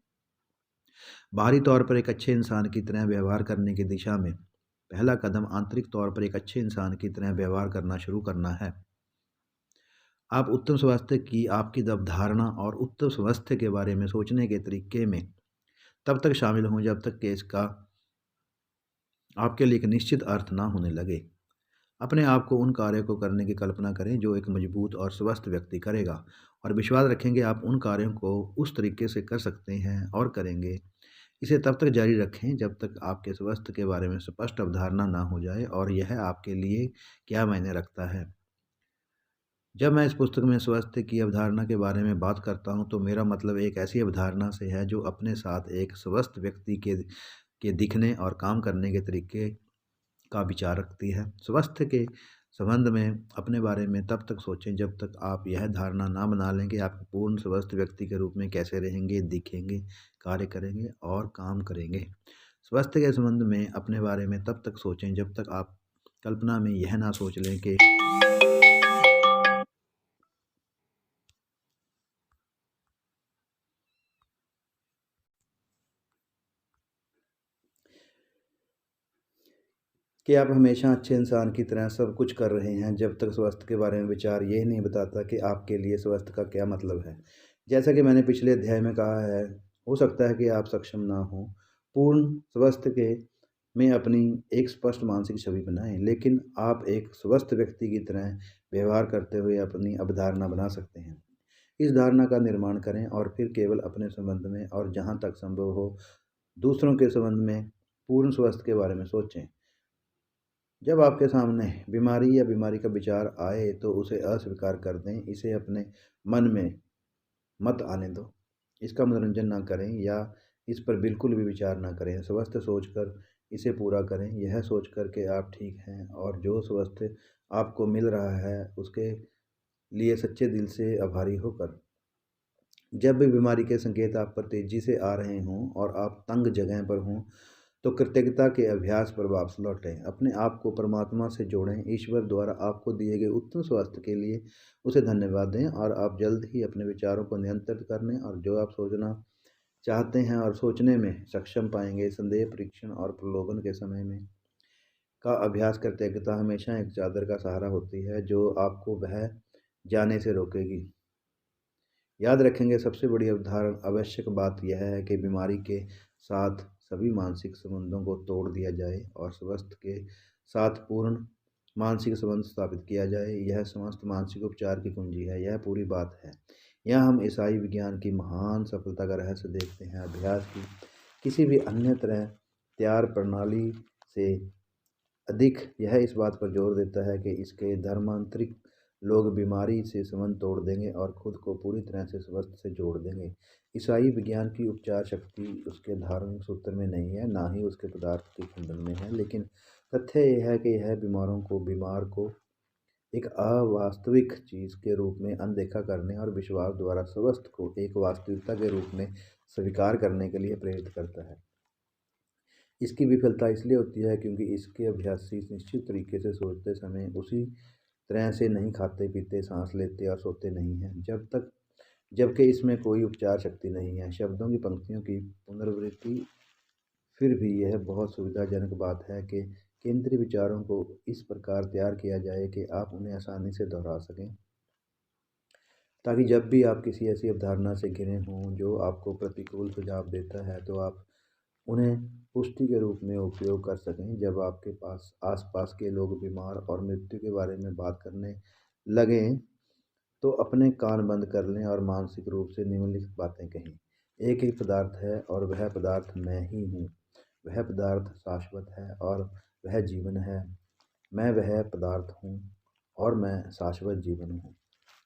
बाहरी तौर पर एक अच्छे इंसान की तरह व्यवहार करने की दिशा में पहला कदम आंतरिक तौर पर एक अच्छे इंसान की तरह व्यवहार करना शुरू करना है। आप उत्तम स्वास्थ्य की आपकी अवधारणा और उत्तम स्वास्थ्य के बारे में सोचने के तरीके में तब तक शामिल हों जब तक कि इसका आपके लिए एक निश्चित अर्थ ना होने लगे। अपने आप को उन कार्यों को करने की कल्पना करें जो एक मजबूत और स्वस्थ व्यक्ति करेगा, और विश्वास रखेंगे आप उन कार्यों को उस तरीके से कर सकते हैं और करेंगे। इसे तब तक जारी रखें जब तक आपके स्वास्थ्य के बारे में स्पष्ट अवधारणा ना हो जाए और यह आपके लिए क्या मायने रखता है। जब मैं इस पुस्तक में स्वास्थ्य की अवधारणा के बारे में बात करता हूँ तो मेरा मतलब एक ऐसी अवधारणा से है जो अपने साथ एक स्वस्थ व्यक्ति के दिखने और काम करने के तरीके का विचार रखती है। स्वास्थ्य के संबंध में अपने बारे में तब तक सोचें जब तक आप यह धारणा ना बना लें कि आप पूर्ण स्वस्थ व्यक्ति के रूप में कैसे रहेंगे, दिखेंगे, कार्य करेंगे और काम करेंगे। स्वास्थ्य के संबंध में अपने बारे में तब तक सोचें जब तक आप कल्पना में यह ना सोच लें कि आप हमेशा अच्छे इंसान की तरह सब कुछ कर रहे हैं जब तक स्वास्थ्य के बारे में विचार यह नहीं बताता कि आपके लिए स्वास्थ्य का क्या मतलब है। जैसा कि मैंने पिछले अध्याय में कहा है, हो सकता है कि आप सक्षम ना हो पूर्ण स्वास्थ्य के में अपनी एक स्पष्ट मानसिक छवि बनाएं, लेकिन आप एक स्वस्थ व्यक्ति की तरह व्यवहार करते हुए अपनी अवधारणा बना सकते हैं। इस धारणा का निर्माण करें और फिर केवल अपने संबंध में और जहाँ तक संभव हो दूसरों के संबंध में पूर्ण स्वास्थ्य के बारे में सोचें। जब आपके सामने बीमारी या बीमारी का विचार आए तो उसे अस्वीकार कर दें, इसे अपने मन में मत आने दो। इसका मनोरंजन ना करें या इस पर बिल्कुल भी विचार ना करें। स्वस्थ सोचकर इसे पूरा करें, यह सोचकर कि आप ठीक हैं और जो स्वस्थ आपको मिल रहा है उसके लिए सच्चे दिल से आभारी होकर। जब भी बीमारी के संकेत आप पर तेजी से आ रहे हों और आप तंग जगह पर हों, तो कृतज्ञता के अभ्यास पर वापस लौटें। अपने आप को परमात्मा से जोड़ें। ईश्वर द्वारा आपको दिए गए उत्तम स्वास्थ्य के लिए उसे धन्यवाद दें और आप जल्द ही अपने विचारों को नियंत्रित करने और जो आप सोचना चाहते हैं और सोचने में सक्षम पाएंगे। संदेह, परीक्षण और प्रलोभन के समय में का अभ्यास कृतज्ञता हमेशा एक चादर का सहारा होती है जो आपको बह जाने से रोकेगी। याद रखेंगे, सबसे बड़ी अवधारण आवश्यक बात यह है कि बीमारी के साथ सभी मानसिक संबंधों को तोड़ दिया जाए और स्वास्थ्य के साथ पूर्ण मानसिक संबंध स्थापित किया जाए। यह समस्त मानसिक उपचार की कुंजी है। यह पूरी बात है। यहाँ हम ईसाई विज्ञान की महान सफलता का रहस्य देखते हैं। अभ्यास की किसी भी अन्य तरह तैयार प्रणाली से अधिक यह इस बात पर जोर देता है कि इसके धर्मांतरित लोग बीमारी से संबंध तोड़ देंगे और खुद को पूरी तरह से स्वस्थ से जोड़ देंगे। ईसाई विज्ञान की उपचार शक्ति उसके धार्मिक सूत्र में नहीं है, ना ही उसके पदार्थ के खंडन में है, लेकिन तथ्य यह है कि यह बीमार को एक अवास्तविक चीज़ के रूप में अनदेखा करने और विश्वास द्वारा स्वस्थ को एक वास्तविकता के रूप में स्वीकार करने के लिए प्रेरित करता है। इसकी विफलता इसलिए होती है क्योंकि इसके अभ्यासी निश्चित तरीके से सोचते समय उसी तरह से नहीं खाते पीते, सांस लेते और सोते नहीं हैं जबकि इसमें कोई उपचार शक्ति नहीं है। शब्दों की पंक्तियों की पुनरावृत्ति। फिर भी यह बहुत सुविधाजनक बात है कि केंद्रीय विचारों को इस प्रकार तैयार किया जाए कि आप उन्हें आसानी से दोहरा सकें, ताकि जब भी आप किसी ऐसी अवधारणा से घिरे हों जो आपको प्रतिकूल सुझाव देता है तो आप उन्हें पुष्टि के रूप में उपयोग कर सकें। जब आपके पास आसपास के लोग बीमार और मृत्यु के बारे में बात करने लगें तो अपने कान बंद कर लें और मानसिक रूप से निम्नलिखित बातें कहें। एक ही पदार्थ है और वह पदार्थ मैं ही हूँ। वह पदार्थ शाश्वत है और वह जीवन है। मैं वह पदार्थ हूँ और मैं शाश्वत जीवन हूँ।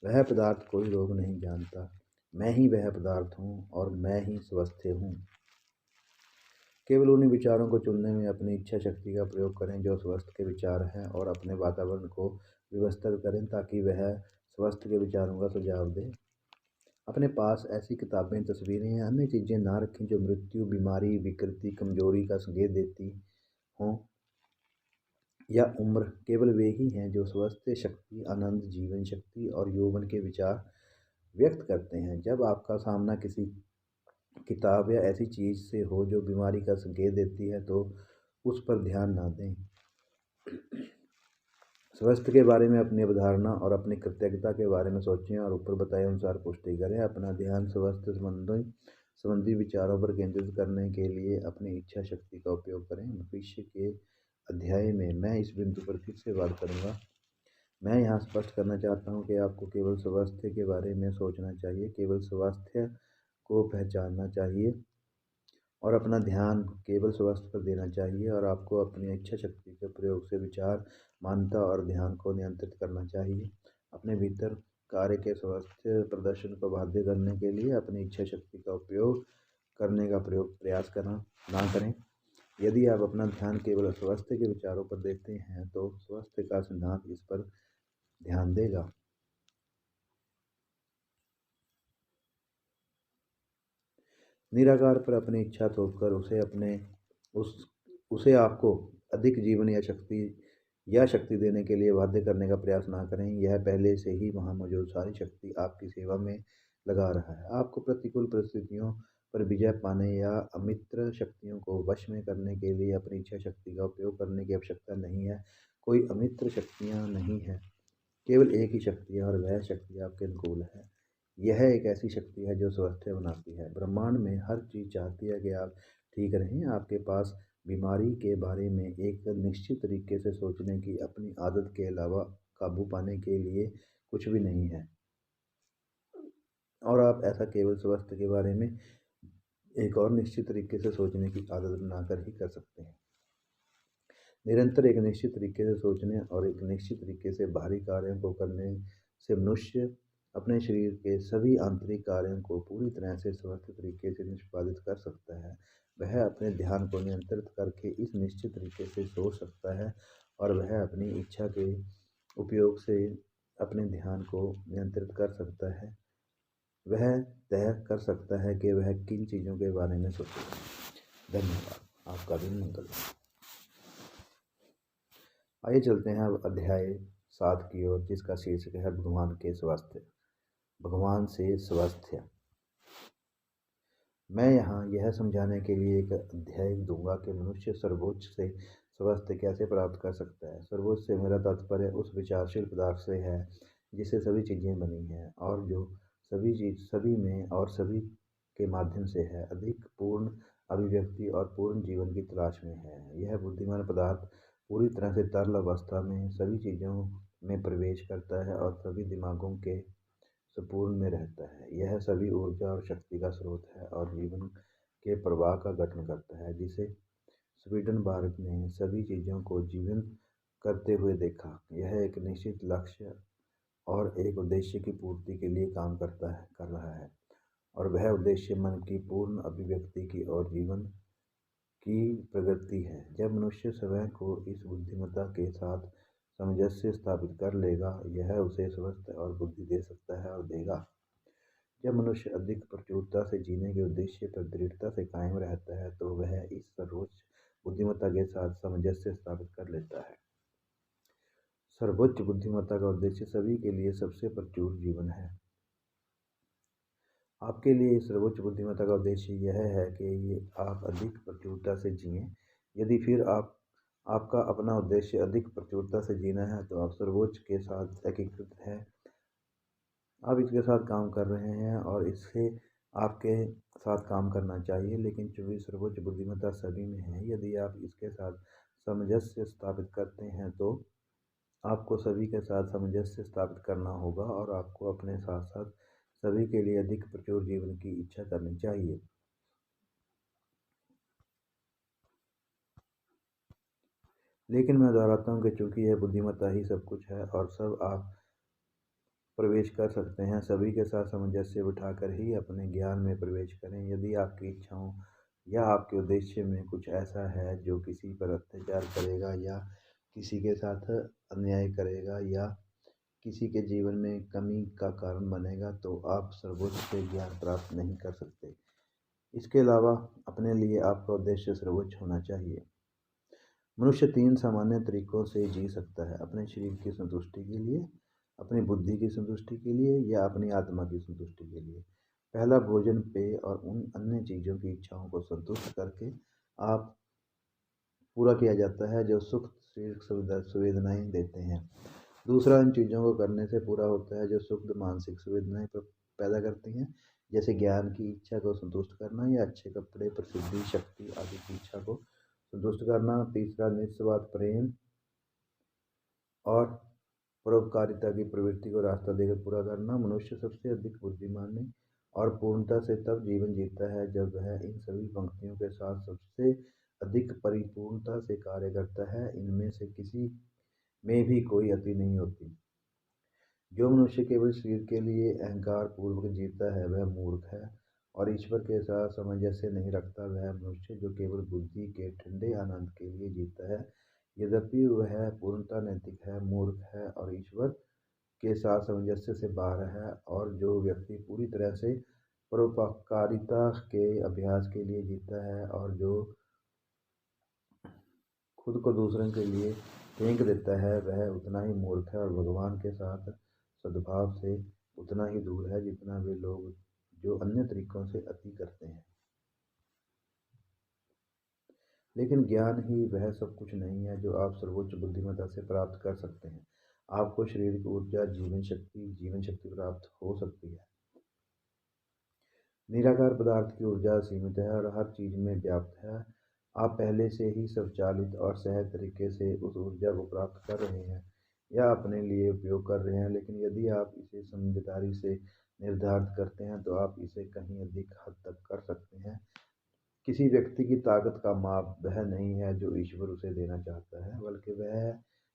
वह पदार्थ कोई रोग नहीं जानता। मैं ही वह पदार्थ हूँ और मैं ही स्वास्थ्य हूँ। केवल उन्हीं विचारों को चुनने में अपनी इच्छा शक्ति का प्रयोग करें जो स्वास्थ्य के विचार हैं और अपने वातावरण को व्यवस्थित करें ताकि वह स्वास्थ्य के विचारों का सुझाव दे। अपने पास ऐसी किताबें, तस्वीरें या अन्य चीज़ें ना रखें जो मृत्यु, बीमारी, विकृति, कमजोरी का संकेत देती हों या उम्र। केवल वे ही हैं जो स्वास्थ्य, शक्ति, आनंद, जीवन शक्ति और यौवन के विचार व्यक्त करते हैं। जब आपका सामना किसी किताब या ऐसी चीज़ से हो जो बीमारी का संकेत देती है तो उस पर ध्यान ना दें। स्वास्थ्य के बारे में अपनी अवधारणा और अपनी कृतज्ञता के बारे में सोचें और ऊपर बताए अनुसार पुष्टि करें। अपना ध्यान स्वास्थ्य संबंधी विचारों पर केंद्रित करने के लिए अपनी इच्छा शक्ति का उपयोग करें। भविष्य के अध्याय में मैं इस बिंदु पर फिर से बात करूंगा। मैं यहाँ स्पष्ट करना चाहता हूँ कि आपको केवल स्वास्थ्य के बारे में सोचना चाहिए, केवल स्वास्थ्य को पहचानना चाहिए और अपना ध्यान केवल स्वास्थ्य पर देना चाहिए और आपको अपनी इच्छा शक्ति के प्रयोग से विचार, मान्यता और ध्यान को नियंत्रित करना चाहिए। अपने भीतर कार्य के स्वास्थ्य प्रदर्शन को बाध्य करने के लिए अपनी इच्छा शक्ति का उपयोग करने का प्रयास करना ना करें। यदि आप अपना ध्यान केवल स्वास्थ्य के विचारों पर देते हैं तो स्वास्थ्य का सिद्धांत इस पर ध्यान देगा। निराकार पर अपनी इच्छा थोपकर उसे आपको अधिक जीवन या शक्ति देने के लिए बाध्य करने का प्रयास ना करें। यह पहले से ही वहाँ मौजूद सारी शक्ति आपकी सेवा में लगा रहा है। आपको प्रतिकूल परिस्थितियों पर विजय पाने या अमित्र शक्तियों को वश में करने के लिए अपनी इच्छा शक्ति का उपयोग करने की आवश्यकता नहीं है। कोई अमित्र शक्तियाँ नहीं है, केवल एक ही शक्ति है और वह शक्ति आपके अनुकूल है। यह एक ऐसी शक्ति है जो स्वास्थ्य बनाती है। ब्रह्मांड में हर चीज़ चाहती है कि आप ठीक रहें। आपके पास बीमारी के बारे में एक निश्चित तरीके से सोचने की अपनी आदत के अलावा काबू पाने के लिए कुछ भी नहीं है, और आप ऐसा केवल स्वास्थ्य के बारे में एक और निश्चित तरीके से सोचने की आदत बनाकर ही कर सकते हैं। निरंतर एक निश्चित तरीके से सोचने और एक निश्चित तरीके से बाहरी कार्यों को करने से मनुष्य अपने शरीर के सभी आंतरिक कार्यों को पूरी तरह से स्वस्थ तरीके से निष्पादित कर सकता है। वह अपने ध्यान को नियंत्रित करके इस निश्चित तरीके से सोच सकता है, और वह अपनी इच्छा के उपयोग से अपने ध्यान को नियंत्रित कर सकता है। वह तय कर सकता है कि वह किन चीज़ों के बारे में सोचेगा। धन्यवाद। आपका दिन मंगल हो। आइए चलते हैं अब अध्याय 7 की ओर, जिसका शीर्षक है भगवान के स्वास्थ्य। भगवान से स्वास्थ्य। मैं यहाँ यह समझाने के लिए एक अध्याय दूंगा कि मनुष्य सर्वोच्च से स्वास्थ्य कैसे प्राप्त कर सकता है। सर्वोच्च से मेरा तात्पर्य उस विचारशील पदार्थ से है जिससे सभी चीज़ें बनी हैं, और जो सभी में और सभी के माध्यम से है, अधिक पूर्ण अभिव्यक्ति और पूर्ण जीवन की तलाश में है। यह बुद्धिमान पदार्थ पूरी तरह से तरल अवस्था में सभी चीज़ों में प्रवेश करता है और सभी दिमागों के संपूर्ण में रहता है। यह सभी ऊर्जा और शक्ति का स्रोत है और जीवन के प्रवाह का गठन करता है, जिसे स्वीडनबर्ग ने सभी चीज़ों को जीवन करते हुए देखा। यह एक निश्चित लक्ष्य और एक उद्देश्य की पूर्ति के लिए काम कर रहा है, और वह उद्देश्य मन की पूर्ण अभिव्यक्ति की और जीवन की प्रगति है। जब मनुष्य स्वयं को इस बुद्धिमत्ता के साथ सामंजस्य स्थापित कर लेगा, यह उसे स्वस्थ और बुद्धि दे सकता है और देगा। जब मनुष्य अधिक प्रचुरता से जीने के उद्देश्य पर दृढ़ता से कायम रहता है, तो वह इस सर्वोच्च बुद्धिमत्ता के साथ सामंजस्य स्थापित कर लेता है। सर्वोच्च बुद्धिमत्ता का उद्देश्य सभी के लिए सबसे प्रचुर जीवन है। आपके लिए सर्वोच्च बुद्धिमत्ता का उद्देश्य यह है कि आप अधिक प्रचुरता से जिएं। यदि फिर आपका अपना उद्देश्य अधिक प्रचुरता से जीना है, तो आप सर्वोच्च के साथ एकीकृत हैं। आप इसके साथ काम कर रहे हैं और इससे आपके साथ काम करना चाहिए, लेकिन चूंकि सर्वोच्च बुद्धिमत्ता सभी में है, यदि आप इसके साथ सामंजस्य स्थापित करते हैं, तो आपको सभी के साथ सामंजस्य स्थापित करना होगा और आपको अपने साथ साथ सभी के लिए अधिक प्रचुर जीवन की इच्छा करनी चाहिए। लेकिन मैं दोहराता हूँ कि चूंकि यह बुद्धिमत्ता ही सब कुछ है और सब आप प्रवेश कर सकते हैं, सभी के साथ सामंजस्य बिठाकर ही अपने ज्ञान में प्रवेश करें। यदि आपकी इच्छाओं या आपके उद्देश्य में कुछ ऐसा है जो किसी पर अत्याचार करेगा या किसी के साथ अन्याय करेगा या किसी के जीवन में कमी का कारण बनेगा, तो आप सर्वोच्च से ज्ञान प्राप्त नहीं कर सकते। इसके अलावा अपने लिए आपका उद्देश्य सर्वोच्च होना चाहिए। मनुष्य 3 सामान्य तरीकों से जी सकता है: अपने शरीर की संतुष्टि के लिए, अपनी बुद्धि की संतुष्टि के लिए, या अपनी आत्मा की संतुष्टि के लिए। पहला, भोजन, पेय और उन अन्य चीज़ों की इच्छाओं को संतुष्ट करके आप पूरा किया जाता है जो सुख शारीरिक संवेदनाएं देते हैं। दूसरा, इन चीज़ों को करने से पूरा होता है जो सुख मानसिक संवेदनाएं पैदा करती हैं, जैसे ज्ञान की इच्छा को संतुष्ट करना या अच्छे कपड़े, प्रसिद्धि, शक्ति आदि की इच्छा को संतुष्ट करना। तीसरा, निस्वार्थ प्रेम और परोपकारिता की प्रवृत्ति को रास्ता देकर पूरा करना। मनुष्य सबसे अधिक बुद्धिमानी और पूर्णता से तब जीवन जीता है जब वह इन सभी पंक्तियों के साथ सबसे अधिक परिपूर्णता से कार्य करता है। इनमें से किसी में भी कोई अति नहीं होती। जो मनुष्य केवल शरीर के लिए अहंकार पूर्वक जीता है, वह मूर्ख है और ईश्वर के साथ सामंजस्य नहीं रखता। वह मनुष्य जो केवल बुद्धि के ठंडे आनंद के लिए जीता है, यद्यपि वह पूर्णतः नैतिक है, मूर्ख है और ईश्वर के साथ सामंजस्य से बाहर है। और जो व्यक्ति पूरी तरह से परोपकारिता के अभ्यास के लिए जीता है और जो खुद को दूसरों के लिए फेंक देता है, वह उतना ही मूर्ख है और भगवान के साथ सद्भाव से उतना ही दूर है जितना वे लोग जो अन्य तरीकों से अति करते हैं। लेकिन ज्ञान ही वह सब कुछ नहीं है जो आप सर्वोच्च बुद्धिमत्ता से प्राप्त कर सकते हैं। आपको शारीरिक ऊर्जा, जीवन शक्ति प्राप्त हो सकती है। निराकार पदार्थ की ऊर्जा सीमित है और हर चीज में व्याप्त है। आप पहले से ही स्वचालित और सहज तरीके से उस ऊर्जा को प्राप्त कर रहे हैं या अपने लिए उपयोग कर रहे हैं, लेकिन यदि आप इसे समझदारी से निर्धारित करते हैं तो आप इसे कहीं अधिक हद तक कर सकते हैं। किसी व्यक्ति की ताकत का माप वह नहीं है जो ईश्वर उसे देना चाहता है, बल्कि वह है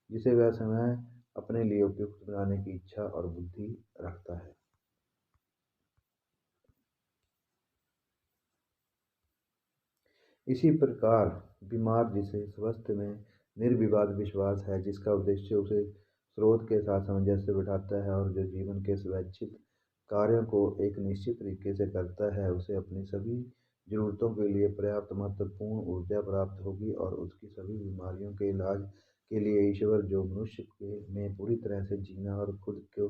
जिसे वह समय अपने लिए उपयुक्त बनाने की इच्छा और बुद्धि रखता है। इसी प्रकार बीमार जिसे स्वास्थ्य में निर्विवाद विश्वास है, जिसका उद्देश्य उसे स्रोत के साथ सामंजस्य बिठाता है और जो जीवन के स्वैच्छिक कार्यों को एक निश्चित तरीके से करता है, उसे अपनी सभी जरूरतों के लिए पर्याप्त महत्वपूर्ण ऊर्जा प्राप्त होगी और उसकी सभी बीमारियों के इलाज के लिए ईश्वर जो मनुष्य के में पूरी तरह से जीना और खुद को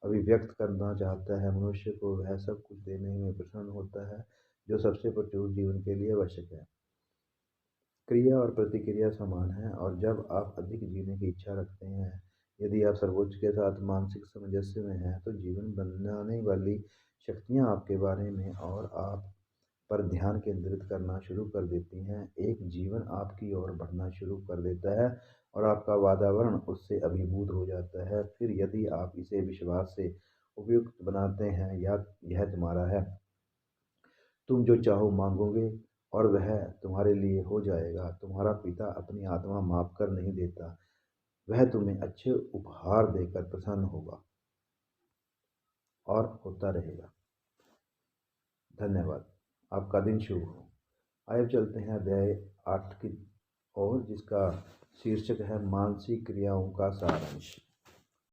अभिव्यक्त करना चाहता है, मनुष्य को वह सब कुछ देने में प्रसन्न होता है जो सबसे प्रचुर जीवन के लिए आवश्यक है। क्रिया और प्रतिक्रिया समान है, और जब आप अधिक जीने की इच्छा रखते हैं, यदि आप सर्वोच्च के साथ मानसिक सामंजस्य में हैं, तो जीवन बनाने वाली शक्तियाँ आपके बारे में और आप पर ध्यान केंद्रित करना शुरू कर देती हैं। एक जीवन आपकी ओर बढ़ना शुरू कर देता है और आपका वातावरण उससे अभिभूत हो जाता है। फिर यदि आप इसे विश्वास से उपयुक्त बनाते हैं या यह तुम्हारा है, तुम जो चाहो मांगोगे और वह तुम्हारे लिए हो जाएगा। तुम्हारा पिता अपनी आत्मा माफ कर नहीं देता, वह तुम्हें अच्छे उपहार देकर प्रसन्न होगा और होता रहेगा। धन्यवाद। आपका दिन शुभ हो। आइए चलते हैं अध्याय 8 की ओर, जिसका शीर्षक है मानसिक क्रियाओं का सारांश।